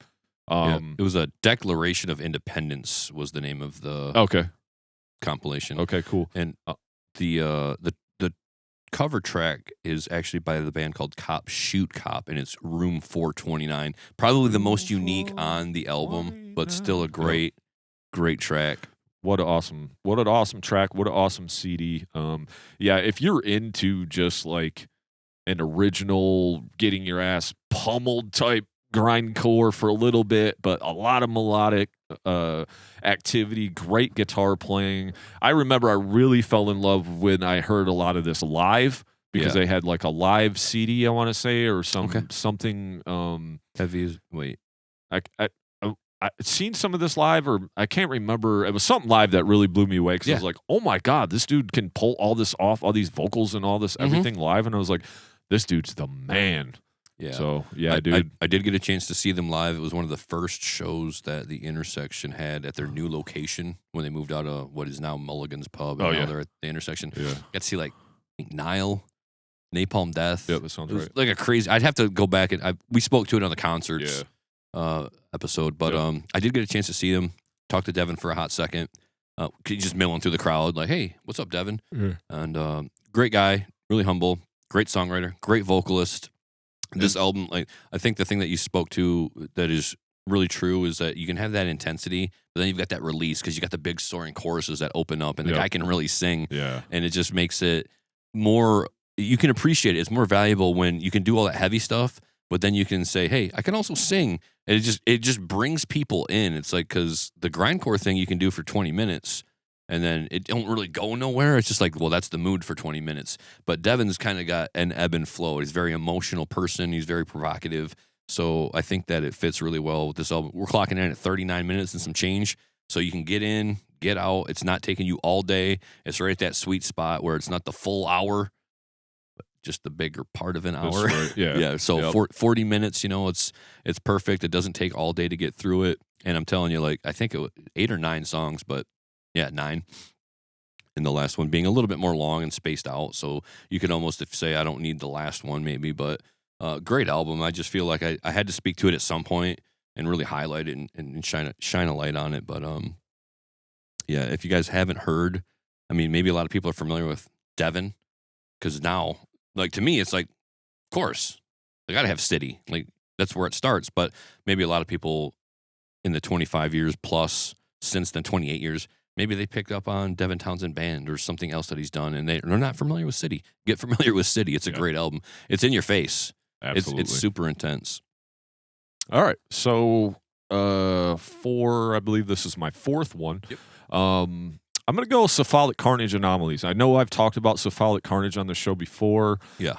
It was a Declaration of Independence was the name of the compilation. Okay, cool. And the cover track is actually by the band called Cop Shoot Cop, and it's Room 429. Probably the most unique on the album, but still a great track. What an awesome track. What an awesome CD. If you're into just like an original getting your ass pummeled type grindcore for a little bit, but a lot of melodic activity, great guitar playing. I remember I really fell in love when I heard a lot of this live, because they had like a live CD, I want to say, or something. Heavy. Wait, I seen some of this live, or I can't remember. It was something live that really blew me away, because I was like, oh my god, this dude can pull all this off, all these vocals and all this everything live, and I was like, this dude's the man. Yeah. So dude. I did get a chance to see them live. It was one of the first shows that the Intersection had at their new location when they moved out of what is now Mulligan's Pub. And now they're at the Intersection. Yeah. Got to see like Nile, Napalm Death. Yeah, that sounds right. Like a crazy. I'd have to go back and we spoke to it on the concerts episode, but I did get a chance to see them. Talk to Devin for a hot second. just milling through the crowd, like, "Hey, what's up, Devin?" Yeah. And great guy, really humble, great songwriter, great vocalist. This album, like, I think the thing that you spoke to that is really true is that you can have that intensity, but then you've got that release because you got the big soaring choruses that open up, and the guy can really sing, and it just makes it more. You can appreciate it. It's more valuable when you can do all that heavy stuff, but then you can say, "Hey, I can also sing," and it just brings people in. It's like because the grindcore thing you can do for 20 minutes. And then it don't really go nowhere. It's just like, well, that's the mood for 20 minutes. But Devin's kind of got an ebb and flow. He's a very emotional person. He's very provocative. So I think that it fits really well with this album. We're clocking in at 39 minutes and some change. So you can get in, get out. It's not taking you all day. It's right at that sweet spot where it's not the full hour, but just the bigger part of an hour. Right. Yeah. Yeah. So 40 minutes, it's perfect. It doesn't take all day to get through it. And I'm telling you, like, I think it was 8 or 9 songs, but yeah, 9. And the last one being a little bit more long and spaced out. So you could almost say I don't need the last one maybe, but great album. I just feel like I had to speak to it at some point and really highlight it and shine a light on it. But yeah, if you guys haven't heard, I mean, maybe a lot of people are familiar with Devin because now, like, to me, it's like, of course, I got to have City. Like, that's where it starts. But maybe a lot of people in the 25 years plus since then, 28 years, maybe they picked up on Devin Townsend Band or something else that he's done, and they're not familiar with City. Get familiar with City. It's a great album. It's in your face. Absolutely. It's super intense. All right. So I believe this is my 4th one. Yep. I'm going to go Symbolic Carnage Anomalies. I know I've talked about Symbolic Carnage on the show before. Yeah.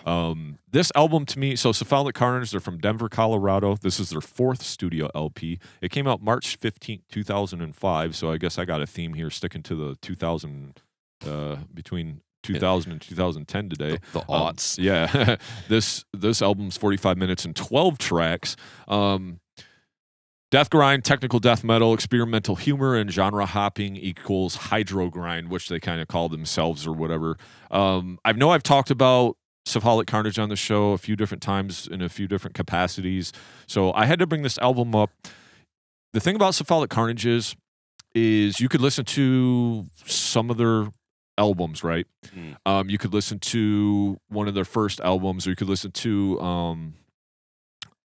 This album to me, so Symbolic Carnage, they're from Denver, Colorado. This is their 4th studio LP. It came out March 15th, 2005. So I guess I got a theme here sticking to the between 2000 and 2010 today. The aughts. Yeah. This album's 45 minutes and 12 tracks. Death grind, technical death metal, experimental humor, and genre hopping equals hydro grind, which they kind of call themselves or whatever. I know I've talked about Symbolic Carnage on the show a few different times in a few different capacities, so I had to bring this album up. The thing about Symbolic Carnage is you could listen to some of their albums, right? You could listen to one of their first albums, or you could listen to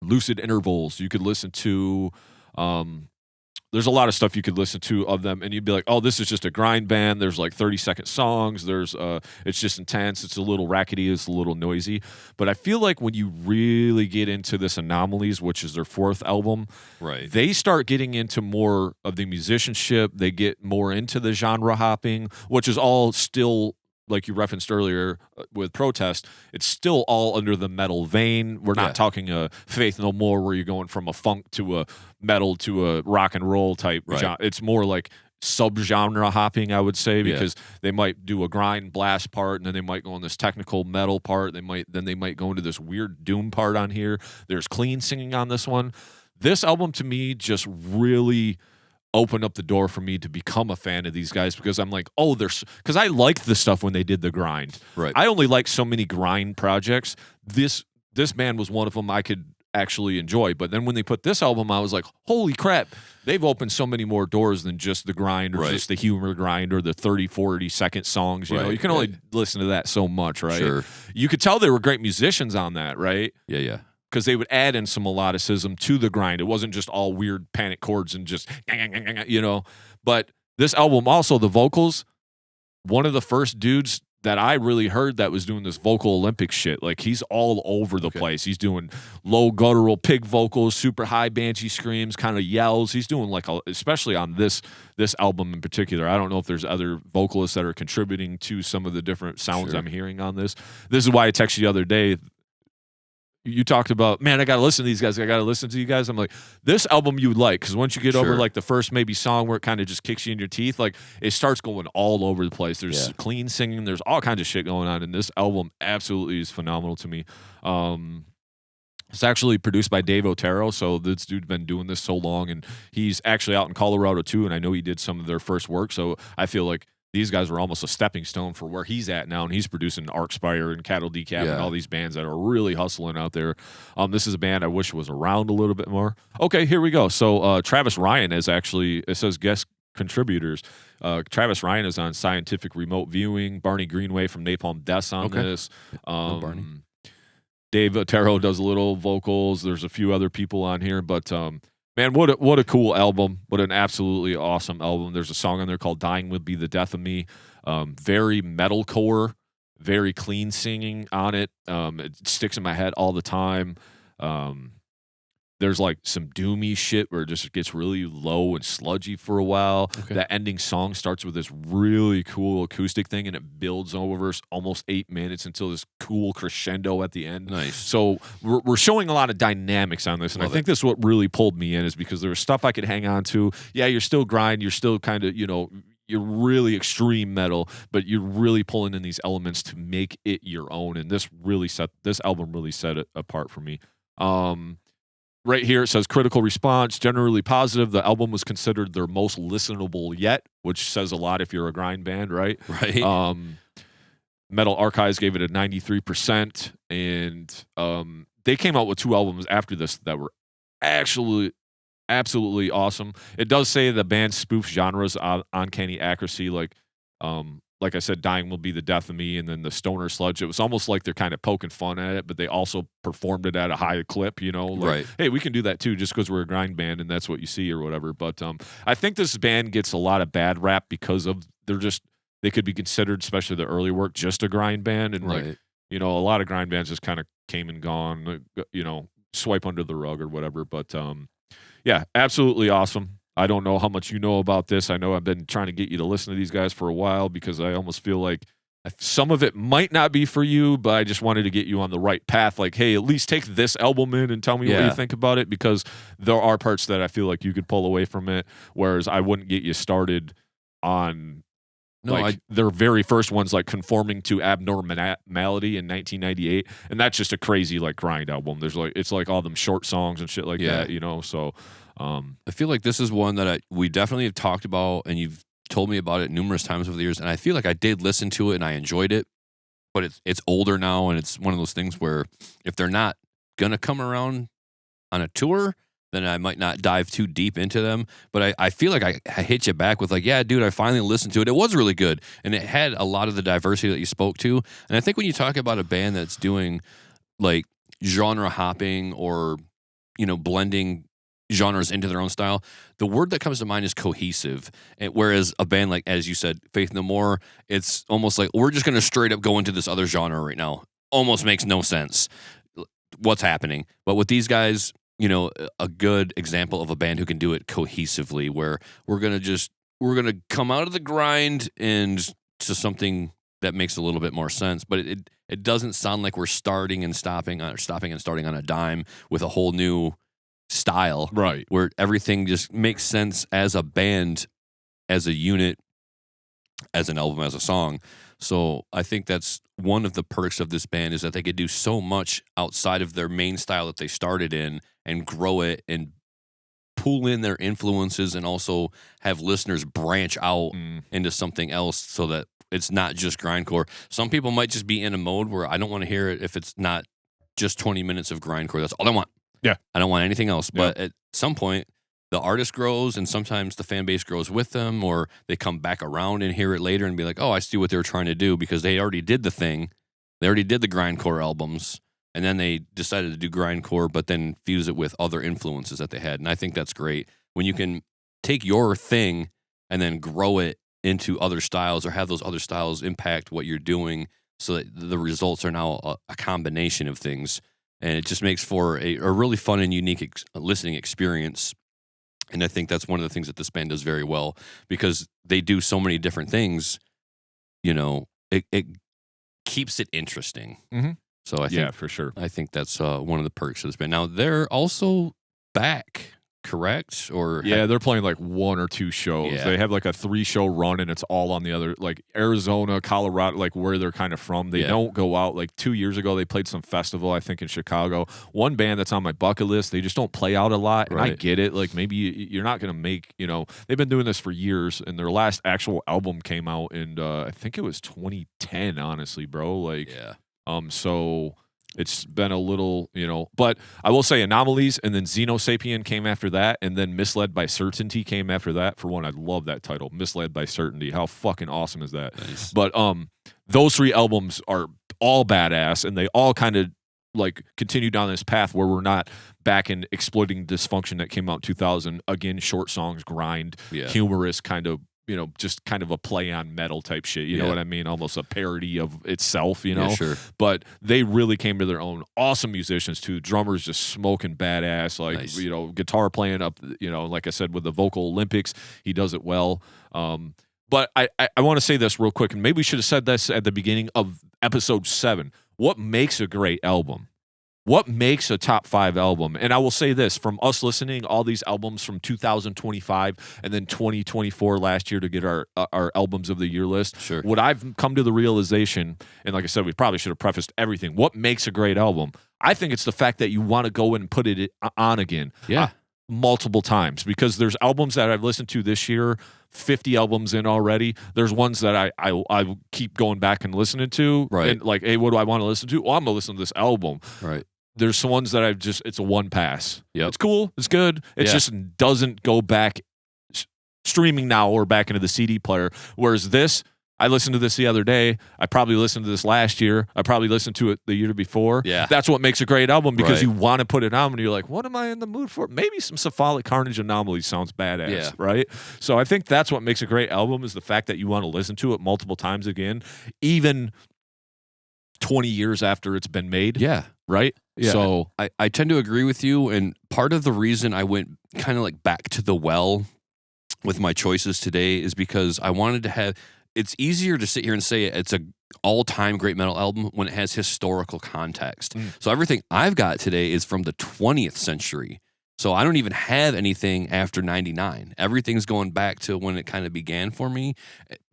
Lucid Intervals. You could listen to there's a lot of stuff you could listen to of them, and you'd be like, oh, this is just a grind band. There's like 30-second songs. There's it's just intense. It's a little rackety. It's a little noisy. But I feel like when you really get into this Anomalies, which is their 4th album, right, they start getting into more of the musicianship. They get more into the genre hopping, which is all still, like you referenced earlier with Protest, it's still all under the metal vein. We're not talking a Faith No More where you're going from a funk to a metal to a rock and roll type genre. It's more like sub-genre hopping, I would say, because they might do a grind blast part, and then they might go on this technical metal part. They might go into this weird doom part on here. There's clean singing on this one. This album to me just really opened up the door for me to become a fan of these guys, because I'm like, oh, because I liked the stuff when they did the grind. Right. I only like so many grind projects. This band was one of them I could actually enjoy. But then when they put this album, I was like, holy crap, they've opened so many more doors than just the grind or just the humor grind or the 30, 40-second songs. You know, you can only listen to that so much, right? Sure. You could tell they were great musicians on that, right? Yeah. Because they would add in some melodicism to the grind. It wasn't just all weird panic chords and just, you know. But this album, also the vocals, one of the first dudes that I really heard that was doing this vocal Olympic shit. Like, he's all over the place. He's doing low guttural pig vocals, super high banshee screams, kind of yells. He's doing especially on this album in particular. I don't know if there's other vocalists that are contributing to some of the different sounds I'm hearing on this. This is why I texted you the other day. You talked about, man, I got to listen to these guys. I got to listen to you guys. I'm like, this album you would like, because once you get over like the first maybe song where it kind of just kicks you in your teeth, like it starts going all over the place. There's clean singing. There's all kinds of shit going on. And this album absolutely is phenomenal to me. It's actually produced by Dave Otero. So this dude's been doing this so long, and he's actually out in Colorado too. And I know he did some of their first work. So I feel like these guys were almost a stepping stone for where he's at now, and he's producing Arcspire and Cattle Decap and all these bands that are really hustling out there. This is a band I wish was around a little bit more. Okay, here we go. So Travis Ryan is actually, it says guest contributors. Travis Ryan is on Scientific Remote Viewing. Barney Greenway from Napalm Death's on this. Barney. Dave Otero does a little vocals. There's a few other people on here, but man, what a cool album. What an absolutely awesome album. There's a song on there called Dying Would Be the Death of Me. Very metalcore, very clean singing on it. It sticks in my head all the time. There's like some doomy shit where it just gets really low and sludgy for a while. Okay. That ending song starts with this really cool acoustic thing, and it builds over almost 8 minutes until this cool crescendo at the end. Nice. So we're showing a lot of dynamics on this, and I think this is what really pulled me in, is because there was stuff I could hang on to. Yeah, you're still grind, you're still kind of, you're really extreme metal, but you're really pulling in these elements to make it your own, and this album really set it apart for me. Right here, it says critical response, generally positive. The album was considered their most listenable yet, which says a lot if you're a grind band, right? Right. Metal Archives gave it a 93%, and they came out with 2 albums after this that were actually absolutely awesome. It does say the band spoofs genres on Uncanny Accuracy, like I said, Dying Will Be the Death of Me, and then the stoner sludge. It was almost like they're kind of poking fun at it, but they also performed it at a high clip, Right. Hey, we can do that too just because we're a grind band and that's what you see or whatever. But I think this band gets a lot of bad rap because of they could be considered, especially the early work, just a grind band. And Right. a lot of grind bands just kind of came and gone, swipe under the rug or whatever. But yeah, absolutely awesome. I don't know how much you know about this. I know I've been trying to get you to listen to these guys for a while because I almost feel like some of it might not be for you, but I just wanted to get you on the right path. Like, hey, at least take this album in and tell me what you think about it, because there are parts that I feel like you could pull away from it, whereas I wouldn't get you started on their very first ones, like Conforming to Abnormality in 1998, and that's just a crazy grind album. There's it's like all them short songs and shit like that, so I feel like this is one that we definitely have talked about, and you've told me about it numerous times over the years, and I feel like I did listen to it and I enjoyed it, but it's older now, and it's one of those things where if they're not gonna come around on a tour, then I might not dive too deep into them. But I feel like I hit you back with yeah, dude, I finally listened to it. It was really good, and it had a lot of the diversity that you spoke to. And I think when you talk about a band that's doing genre hopping or blending genres into their own style, the word that comes to mind is cohesive. And whereas a band like, as you said, Faith No More, it's almost like we're just going to straight up go into this other genre right now. Almost makes no sense what's happening. But with these guys, a good example of a band who can do it cohesively, where we're going to come out of the grind and to something that makes a little bit more sense. But it doesn't sound like we're stopping and starting on a dime with a whole new style, right, where everything just makes sense as a band, as a unit, as an album, as a song. So I think that's one of the perks of this band, is that they could do so much outside of their main style that they started in and grow it and pull in their influences, and also have listeners branch out into something else, so that it's not just grindcore. Some people might just be in a mode where I don't want to hear it if it's not just 20 minutes of grindcore. That's all I want. Yeah. I don't want anything else. But at some point, the artist grows, and sometimes the fan base grows with them, or they come back around and hear it later and be like, oh, I see what they were trying to do, because they already did the thing. They already did the grindcore albums, and then they decided to do grindcore, but then fuse it with other influences that they had. And I think that's great. When you can take your thing and then grow it into other styles, or have those other styles impact what you're doing, so that the results are now a combination of things. And it just makes for a really fun and unique listening experience. And I think that's one of the things that this band does very well, because they do so many different things. It keeps it interesting. Mm-hmm. So I think, for sure. I think that's one of the perks of this band. Now, they're also back, correct? Or they're playing 1 or 2 shows. Yeah. They have a 3-show run, and it's all on the other, Arizona, Colorado, where they're kind of from. They don't go out. 2 years ago, they played some festival, I think, in Chicago. One band that's on my bucket list, they just don't play out a lot, and I get it. Maybe you're not going to make, they've been doing this for years, and their last actual album came out in, I think it was 2010, honestly, bro. So It's been a little, but I will say Anomalies and then Xenosapien came after that, and then Misled by Certainty came after that. For one, I love that title, Misled by Certainty. How fucking awesome is that? Nice. But those 3 albums are all badass, and they all kind of like continue down this path where we're not back in Exploiting Dysfunction that came out in 2000. Again, short songs, grind, humorous kind of, just kind of a play on metal type shit. You know what I mean? Almost a parody of itself, Yeah, sure. But they really came to their own. Awesome musicians too. Drummers just smoking badass. Like, Nice. Guitar playing up, like I said, with the vocal Olympics, he does it well. But I want to say this real quick, and maybe we should have said this at the beginning of episode 7. What makes a great album? What makes a top 5 album? And I will say this, from us listening all these albums from 2025 and then 2024 last year to get our albums of the year list, Sure. what I've come to the realization, and like I said, we probably should have prefaced everything, what makes a great album? I think it's the fact that you want to go and put it on again. Yeah. Multiple times, because there's albums that I've listened to this year, 50 albums in already. There's ones that I keep going back and listening to. Right. And like, hey, what do I want to listen to? Well, I'm going to listen to this album. Right. There's some ones that it's a one pass. Yep. It's cool. It's good. It just doesn't go back streaming now or back into the CD player. Whereas this, I listened to this the other day. I probably listened to this last year. I probably listened to it the year before. Yeah. That's what makes a great album, because Right. you want to put it on and you're like, what am I in the mood for? Maybe some Symbolic Carnage Anomalies sounds badass, right? So I think that's what makes a great album, is the fact that you want to listen to it multiple times again, even 20 years after it's been made. Yeah. Right? Yeah. So I tend to agree with you, and part of the reason I went kind of like back to the well with my choices today is because I wanted to have. It's easier to sit here and say it's a all-time great metal album when it has historical context. So everything I've got today is from the 20th century. So I don't even have anything after 99. Everything's going back to when it kind of began for me.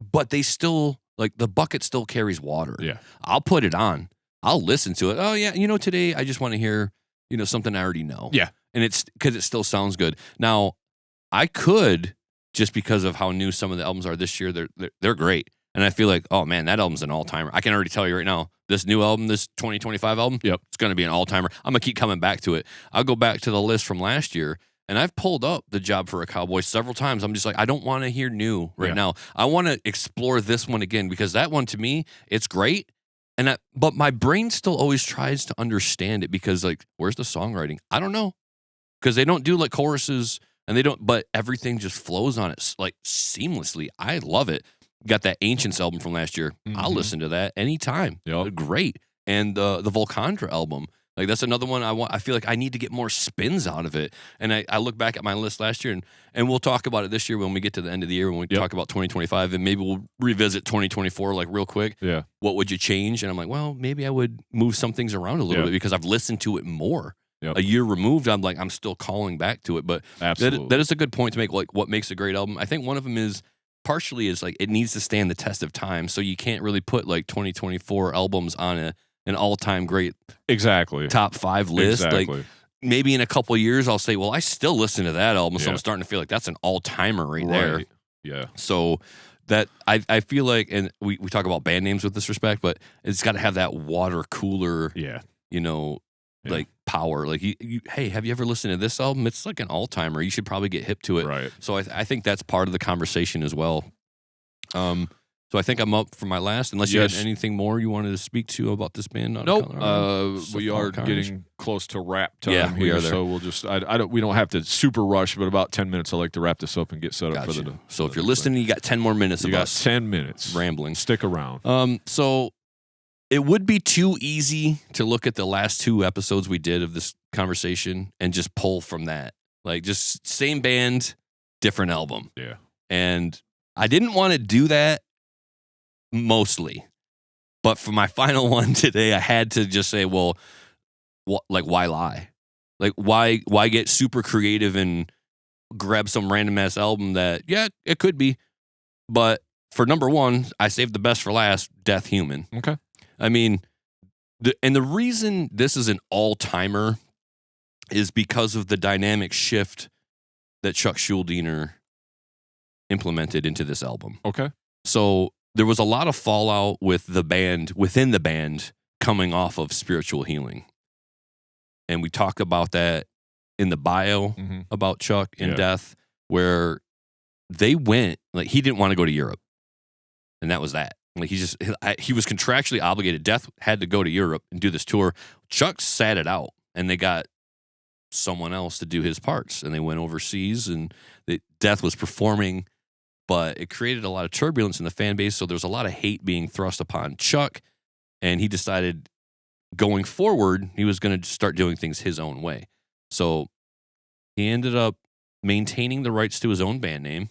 But they still, like, the bucket still carries water. Yeah. I'll put it on. I'll listen to it. Oh, yeah, today I just want to hear, something I already know. Yeah. And it's because it still sounds good. Now, I could, just because of how new some of the albums are this year, they're great. And I feel like, oh man, that album's an all-timer. I can already tell you right now, this new album, this 2025 album, it's going to be an all-timer. I'm going to keep coming back to it. I'll go back to the list from last year, and I've pulled up The Job for a Cowboy several times. I'm just like, I don't want to hear new right now. I want to explore this one again, because that one, to me, it's great. But my brain still always tries to understand it, because, like, where's the songwriting? I don't know. Because they don't do, like, choruses, and they don't, but everything just flows on it, like, seamlessly. I love it. Got that Ancients album from last year. I'll listen to that anytime. Great. And the Volcandra album, like, that's another one I feel like I need to get more spins out of it. And I look back at my list last year, and we'll talk about it this year when we get to the end of the year, when we talk about 2025, and maybe we'll revisit 2024 like real quick. Yeah. What would you change? And I'm like, well, maybe I would move some things around a little bit, because I've listened to it more. A year removed, I'm still calling back to it. But that is a good point to make. Like, what makes a great album? I think one of them is partially is like it needs to stand the test of time. So you can't really put like 2024 albums on an all-time great top 5 list. Like, maybe in a couple of years I'll say, well, I still listen to that album, so I'm starting to feel like that's an all-timer right there. Yeah. So that I feel like, and we talk about band names with this respect, but it's got to have that water cooler. Like power. Like, hey, have you ever listened to this album? It's like an all-timer. You should probably get hip to it. Right. So I think that's part of the conversation as well. So I think I'm up for my last, unless you had anything more you wanted to speak to about this band. Nope. We are getting close to wrap time here, we are there. so we'll just we don't have to super rush, but about 10 minutes I like to wrap this up and get set up for the. So if you're listening, you got 10 more minutes of us. 10 minutes rambling. Stick around. So it would be too easy to look at the last 2 episodes we did of this conversation and just pull from that. Like, just same band, different album. Yeah. And I didn't want to do that mostly. But for my final one today, I had to just say, well, why lie? Like, why get super creative and grab some random ass album that, it could be. But for number 1, I saved the best for last, Death Human. Okay. I mean, the reason this is an all-timer is because of the dynamic shift that Chuck Schuldiner implemented into this album. Okay. So there was a lot of fallout with the band, within the band, coming off of spiritual healing. And we talk about that in the bio about Chuck and Death, where they went, like, he didn't want to go to Europe. And that was that. Like, he was contractually obligated. Death had to go to Europe and do this tour. Chuck sat it out, and they got someone else to do his parts. And they went overseas, and Death was performing, but it created a lot of turbulence in the fan base. So there's a lot of hate being thrust upon Chuck. And he decided going forward, he was going to start doing things his own way. So he ended up maintaining the rights to his own band name,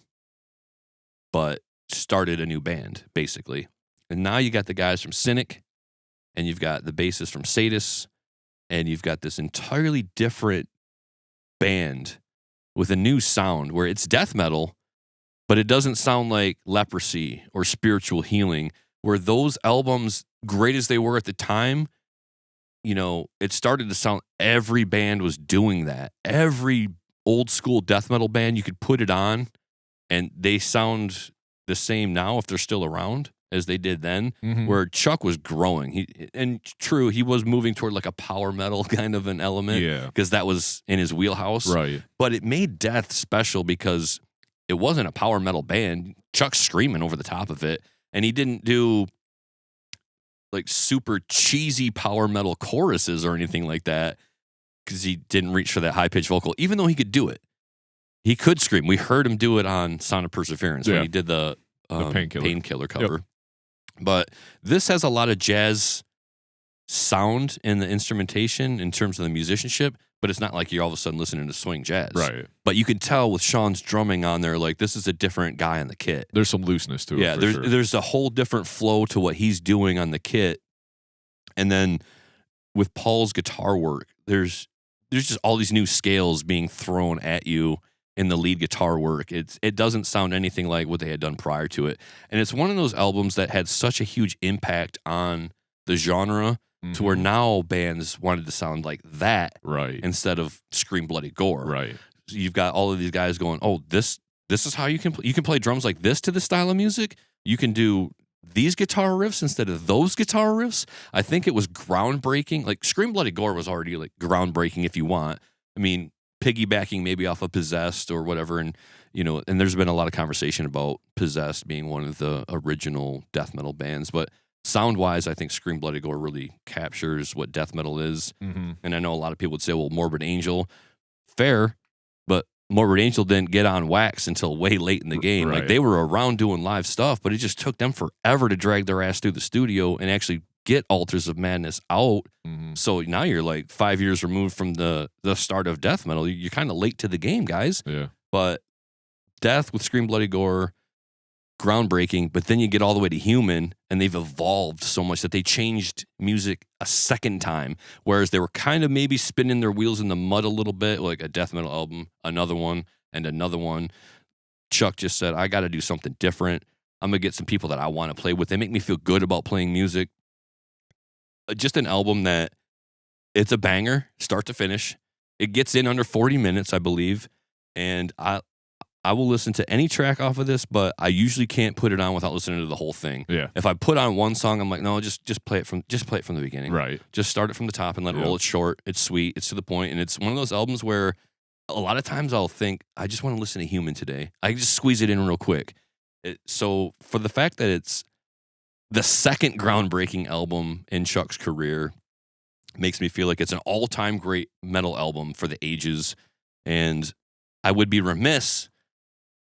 but started a new band, basically. And now you got the guys from Cynic, and you've got the bassist from Sadis, and you've got this entirely different band with a new sound where it's death metal, but it doesn't sound like Leprosy or Spiritual Healing, where those albums, great as they were at the time, you know, it started to sound, every band was doing that. Every old school death metal band, you could put it on, and they sound the same now if they're still around as they did then, where Chuck was growing. He was moving toward like a power metal kind of an element, because that was in his wheelhouse. Right. But it made Death special because it wasn't a power metal band. Chuck's screaming over the top of it, and he didn't do like super cheesy power metal choruses or anything like that, because he didn't reach for that high pitched vocal, even though he could do it. He could scream. We heard him do it on Sound of Perseverance when he did the Painkiller cover. Yep. But this has a lot of jazz sound in the instrumentation in terms of the musicianship, but it's not like you're all of a sudden listening to swing jazz. Right. But you can tell with Sean's drumming on there, like, this is a different guy on the kit. There's some looseness to it. Yeah, there's a whole different flow to what he's doing on the kit. And then with Paul's guitar work, there's just all these new scales being thrown at you in the lead guitar work. It doesn't sound anything like what they had done prior to it. And it's one of those albums that had such a huge impact on the genre to where now bands wanted to sound like that instead of scream bloody gore. Right. So you've got all of these guys going, oh, this is how you can play drums like this to this style of music. You can do these guitar riffs instead of those guitar riffs. I think it was groundbreaking. Like, Scream Bloody Gore was already like groundbreaking if you want. I mean, piggybacking maybe off of Possessed or whatever, and you know, and there's been a lot of conversation about Possessed being one of the original death metal bands, but sound-wise, I think Scream Bloody Gore really captures what death metal is. And I know a lot of people would say, well, Morbid Angel, fair, but Morbid Angel didn't get on wax until way late in the game. Like, they were around doing live stuff, but it just took them forever to drag their ass through the studio and actually get Altars of Madness out. So now you're like 5 years removed from the start of death metal. You're kind of late to the game, guys. Yeah. But Death with Scream Bloody Gore, groundbreaking, but then you get all the way to Human, and they've evolved so much that they changed music a second time, whereas they were kind of maybe spinning their wheels in the mud a little bit, like a death metal album, another one, and another one. Chuck just said, I got to do something different. I'm going to get some people that I want to play with. They make me feel good about playing music. Just an album that it's a banger, start to finish. It gets in under 40 minutes, I believe, and I will listen to any track off of this, but I usually can't put it on without listening to the whole thing. Yeah. If I put on one song, I'm like, no, just play it from the beginning. Right. Just start it from the top and let it roll. It's short, it's sweet, it's to the point, and it's one of those albums where a lot of times I'll think, I just want to listen to Human today. I can just squeeze it in real quick. So for the fact that it's the second groundbreaking album in Chuck's career, makes me feel like it's an all-time great metal album for the ages. And I would be remiss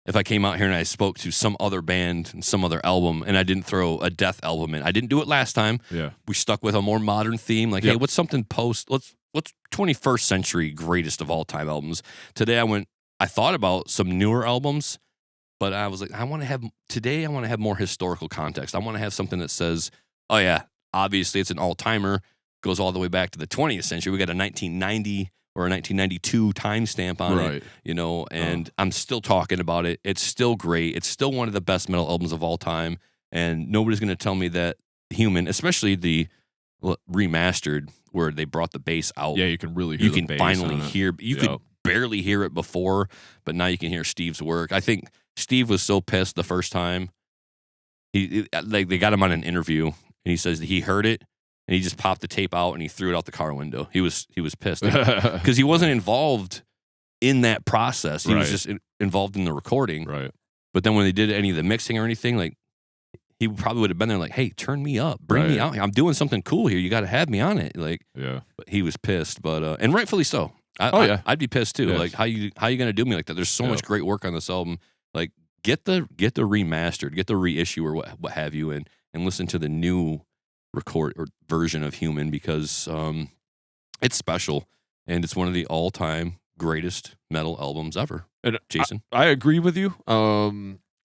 if I came out here and I spoke to some other band and some other album and I didn't throw a death album in. I didn't do it last time. Yeah. We stuck with a more modern theme. Like, hey, what's something what's 21st century greatest of all time albums? Today I thought about some newer albums, but I was like, I want to have more historical context. I want to have something that says, oh yeah, obviously it's an all-timer, goes all the way back to the 20th century. We got a 1990 or a 1992 timestamp on it, you know, and I'm still talking about it. It's still great. It's still one of the best metal albums of all time, and nobody's going to tell me that Human, especially the remastered where they brought the bass out. Yeah, you can really hear the bass finally on it. hear. You could barely hear it before, but now you can hear Steve's work. I think Steve was so pissed the first time. They got him on an interview, and he says that he heard it, and he just popped the tape out and he threw it out the car window. He was pissed because he wasn't involved in that process. He was just involved in the recording. Right. But then when they did any of the mixing or anything, like he probably would have been there like, hey, turn me up, bring me out. I'm doing something cool here. You got to have me on it. Like, but he was pissed, but and rightfully so. I'd be pissed too. Yes. Like, how you gonna do me like that? There's so much great work on this album. Like, get the remastered, get the reissue or what have you, and listen to the new record or version of Human because it's special and it's one of the all-time greatest metal albums ever. And Jason, I agree with you.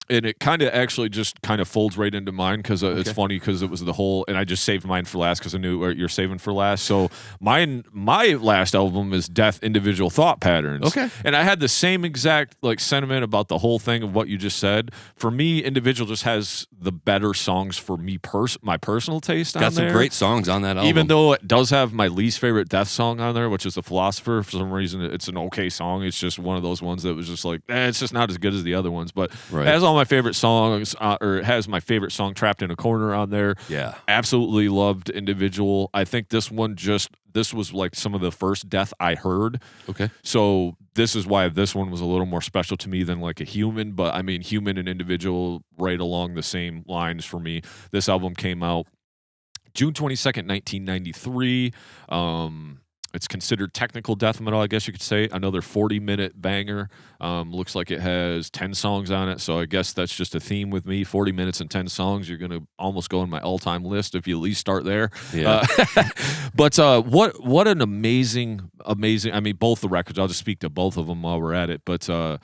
And it kind of actually just kind of folds right into mine because it's funny because it was the whole, and I just saved mine for last because I knew what you're saving for last. So my last album is Death Individual Thought Patterns. Okay. And I had the same exact like sentiment about the whole thing of what you just said. For me, Individual just has the better songs for me, my personal taste on there. Got some great songs on that album. Even though it does have my least favorite Death song on there, which is The Philosopher. For some reason, it's an okay song. It's just one of those ones that was just like, it's just not as good as the other ones. But it has all my favorite songs, or it has my favorite song Trapped in a Corner on there. Yeah. Absolutely loved Individual. I think this was like some of the first Death I heard. Okay. So this is why this one was a little more special to me than like a Human. But I mean, Human and Individual right along the same lines for me. This album came out June 22nd, 1993. It's considered technical death metal, I guess you could say. Another 40-minute banger. Looks like it has 10 songs on it, so I guess that's just a theme with me. 40 minutes and 10 songs. You're going to almost go in my all-time list if you at least start there. Yeah. But what an amazing, I mean, both the records. I'll just speak to both of them while we're at it. But for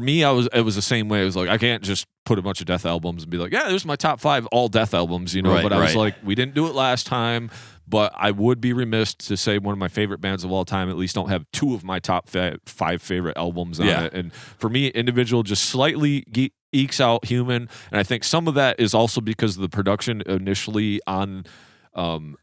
me, it was the same way. I was like, I can't just put a bunch of Death albums and be like, yeah, there's my top 5 all Death albums, you know. Right, but I was like, we didn't do it last time. But I would be remiss to say one of my favorite bands of all time at least don't have 2 of my top 5 favorite albums on it. And for me, Individual just slightly ekes out Human. And I think some of that is also because of the production initially on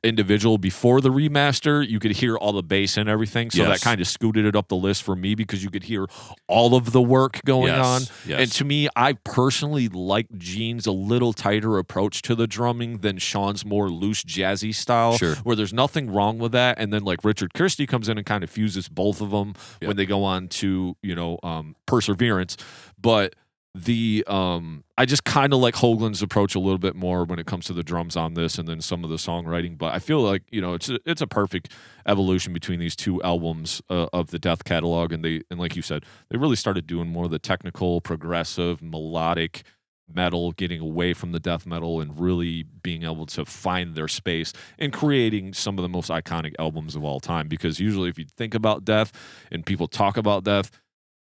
Individual before the remaster. You could hear all the bass and everything. So that kind of scooted it up the list for me because you could hear all of the work going on. Yes. And to me, I personally like Gene's a little tighter approach to the drumming than Sean's more loose jazzy style, where there's nothing wrong with that. And then like Richard Christie comes in and kind of fuses both of them when they go on to, Perseverance. But I just kind of like Hoagland's approach a little bit more when it comes to the drums on this and then some of the songwriting. But I feel like, it's a perfect evolution between these 2 albums of the Death catalog. And like you said, they really started doing more of the technical, progressive, melodic metal, getting away from the death metal and really being able to find their space and creating some of the most iconic albums of all time. Because usually if you think about Death and people talk about Death,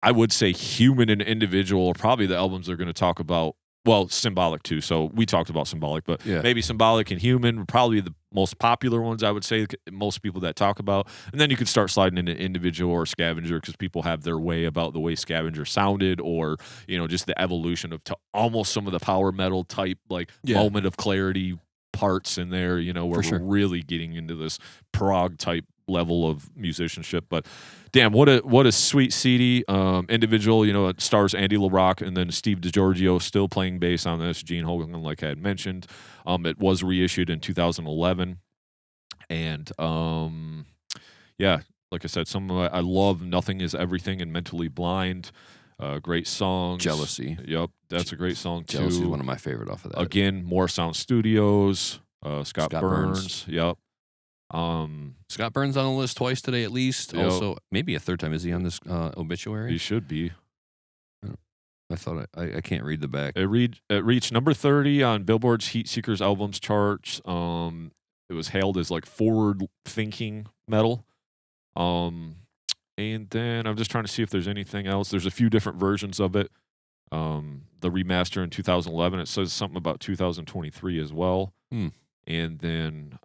I would say Human and Individual are probably the albums they're going to talk about. Well, Symbolic too. So we talked about Symbolic, but maybe Symbolic and Human are probably the most popular ones, I would say, most people that talk about. And then you could start sliding into Individual or Scavenger because people have their way about the way Scavenger sounded, or, just the evolution of to almost some of the power metal type, like moment of clarity parts in there, where we're really getting into this prog type level of musicianship. But damn, what a sweet CD. Individual, it stars Andy LaRocque and then Steve DiGiorgio still playing bass on this. Gene Hoagland, like I had mentioned. It was reissued in 2011. And like I said, I love Nothing Is Everything and Mentally Blind. Great songs. Jealousy. Yep, that's a great song too. Jealousy is one of my favorite off of that. Again, More Sound Studios. Scott Burns. Yep. Scott Burns on the list twice today at least. Also, maybe a third time. Is he on this obituary? He should be. I thought I can't read the back. It reached number 30 on Billboard's Heat Seekers albums charts. It was hailed as like forward-thinking metal. And then I'm just trying to see if there's anything else. There's a few different versions of it. The remaster in 2011. It says something about 2023 as well. And then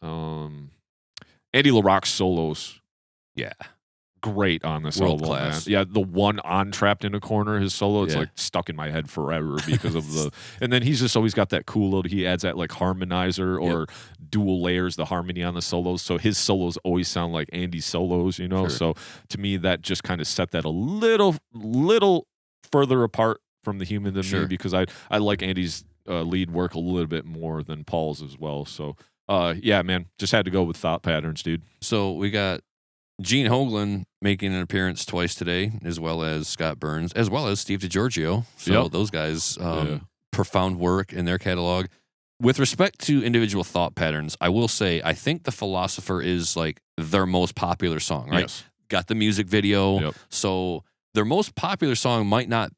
Andy LaRocque's solos, great on this World album, class. man. Yeah, the one on Trapped in a Corner, his solo, it's like stuck in my head forever because of the. And then he's just always got that cool little. He adds that like harmonizer or dual layers, the harmony on the solos. So his solos always sound like Andy's solos, So to me, that just kind of set that a little further apart from the Human than me, because I like Andy's lead work a little bit more than Paul's as well. So yeah, man, just had to go with Thought Patterns, dude. So we got Gene Hoglan making an appearance twice today, as well as Scott Burns, as well as Steve DiGiorgio. So those guys, profound work in their catalog. With respect to individual thought patterns, I will say I think The Philosopher is like their most popular song, right? Yes. Got the music video. So their most popular song might not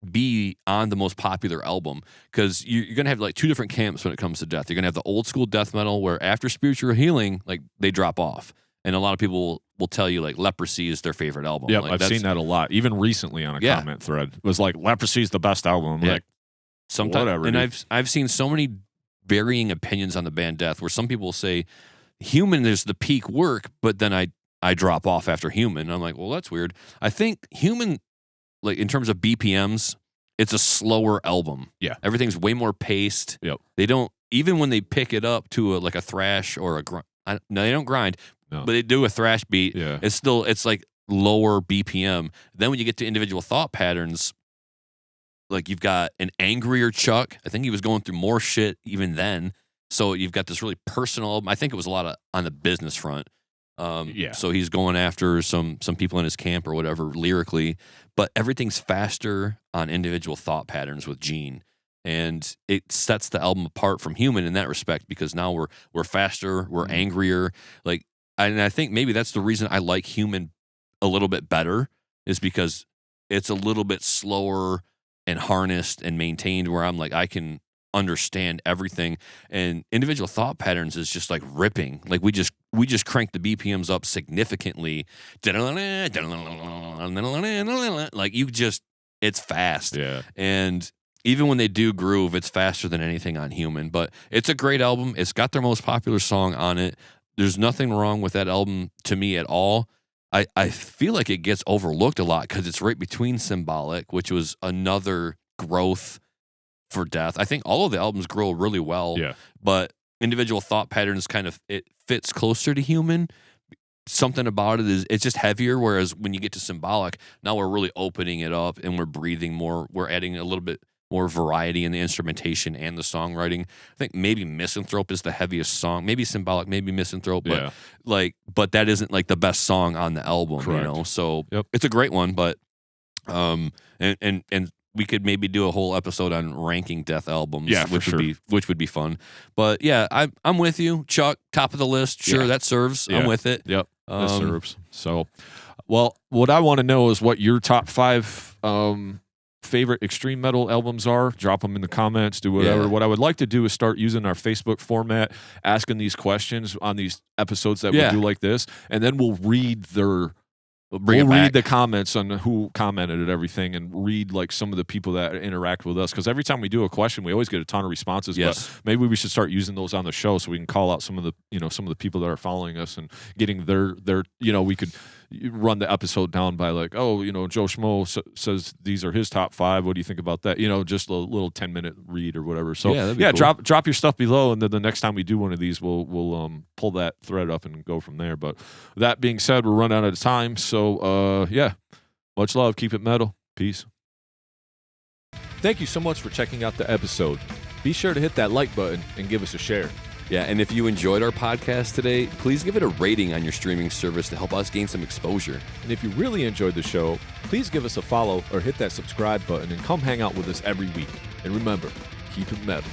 be on the most popular album, because you're going to have like two different camps when it comes to death. You're going to have the old school death metal where after Spiritual Healing, like they drop off. And a lot of people will tell you like Leprosy is their favorite album. Yeah, like, I've seen that a lot. Even recently on a comment thread, it was like Leprosy is the best album. Like, sometimes, whatever. And dude. I've seen so many varying opinions on the band Death, where some people will say Human is the peak work, but then I drop off after Human. And I'm like, well, that's weird. I think Human, like in terms of BPMs, it's a slower album. Yeah, everything's way more paced. They don't, even when they pick it up to like a thrash or a grind. No, they don't grind. No. But they do a thrash beat. Yeah. It's like lower BPM. Then when you get to individual thought patterns, like you've got an angrier Chuck. I think he was going through more shit even then. So you've got this really personal. I think it was a lot of on the business front. So he's going after some people in his camp or whatever lyrically, but everything's faster on individual thought patterns with Gene. And it sets the album apart from Human in that respect, because now we're faster, we're angrier. Like, and I think maybe that's the reason I like Human a little bit better, is because it's a little bit slower and harnessed and maintained, where I'm like, I can understand everything. And individual thought patterns is just like ripping. Like we just crank the BPMs up significantly. Like it's fast. Yeah. And even when they do groove, it's faster than anything on Human. But it's a great album. It's got their most popular song on it. There's nothing wrong with that album to me at all. I feel like it gets overlooked a lot because it's right between Symbolic, which was another growth for Death. I think all of the albums grow really well. Yeah. But individual thought patterns it fits closer to Human. Something about it is it's just heavier, whereas when you get to Symbolic, now we're really opening it up and we're breathing more. We're adding a little bit more variety in the instrumentation and the songwriting. I think maybe Misanthrope is the heaviest song. Maybe Symbolic, maybe Misanthrope, but that isn't like the best song on the album. Correct. You know. So it's a great one, but and we could maybe do a whole episode on ranking Death albums, which would be fun. But yeah, I'm with you, Chuck. Top of the list, sure, that serves. I'm with it. Yep, that serves. So, well, what I want to know is what your top 5 favorite extreme metal albums are. Drop them in the comments. Do whatever. What I would like to do is start using our Facebook format, asking these questions on these episodes that we do like this, and then we'll read their. We'll read the comments on who commented at everything, and read like some of the people that interact with us. Because every time we do a question, we always get a ton of responses. Yes. But maybe we should start using those on the show so we can call out some of the people that are following us and getting their we could run the episode down by like, Joe Schmo says these are his top 5. What do you think about that? Just a little 10-minute read or whatever. So cool. drop your stuff below, and then the next time we do one of these, we'll pull that thread up and go from there. But that being said, we're running out of time. So much love. Keep it metal. Peace. Thank you so much for checking out the episode. Be sure to hit that like button and give us a share. Yeah, and if you enjoyed our podcast today, please give it a rating on your streaming service to help us gain some exposure. And if you really enjoyed the show, please give us a follow or hit that subscribe button and come hang out with us every week. And remember, keep it metal.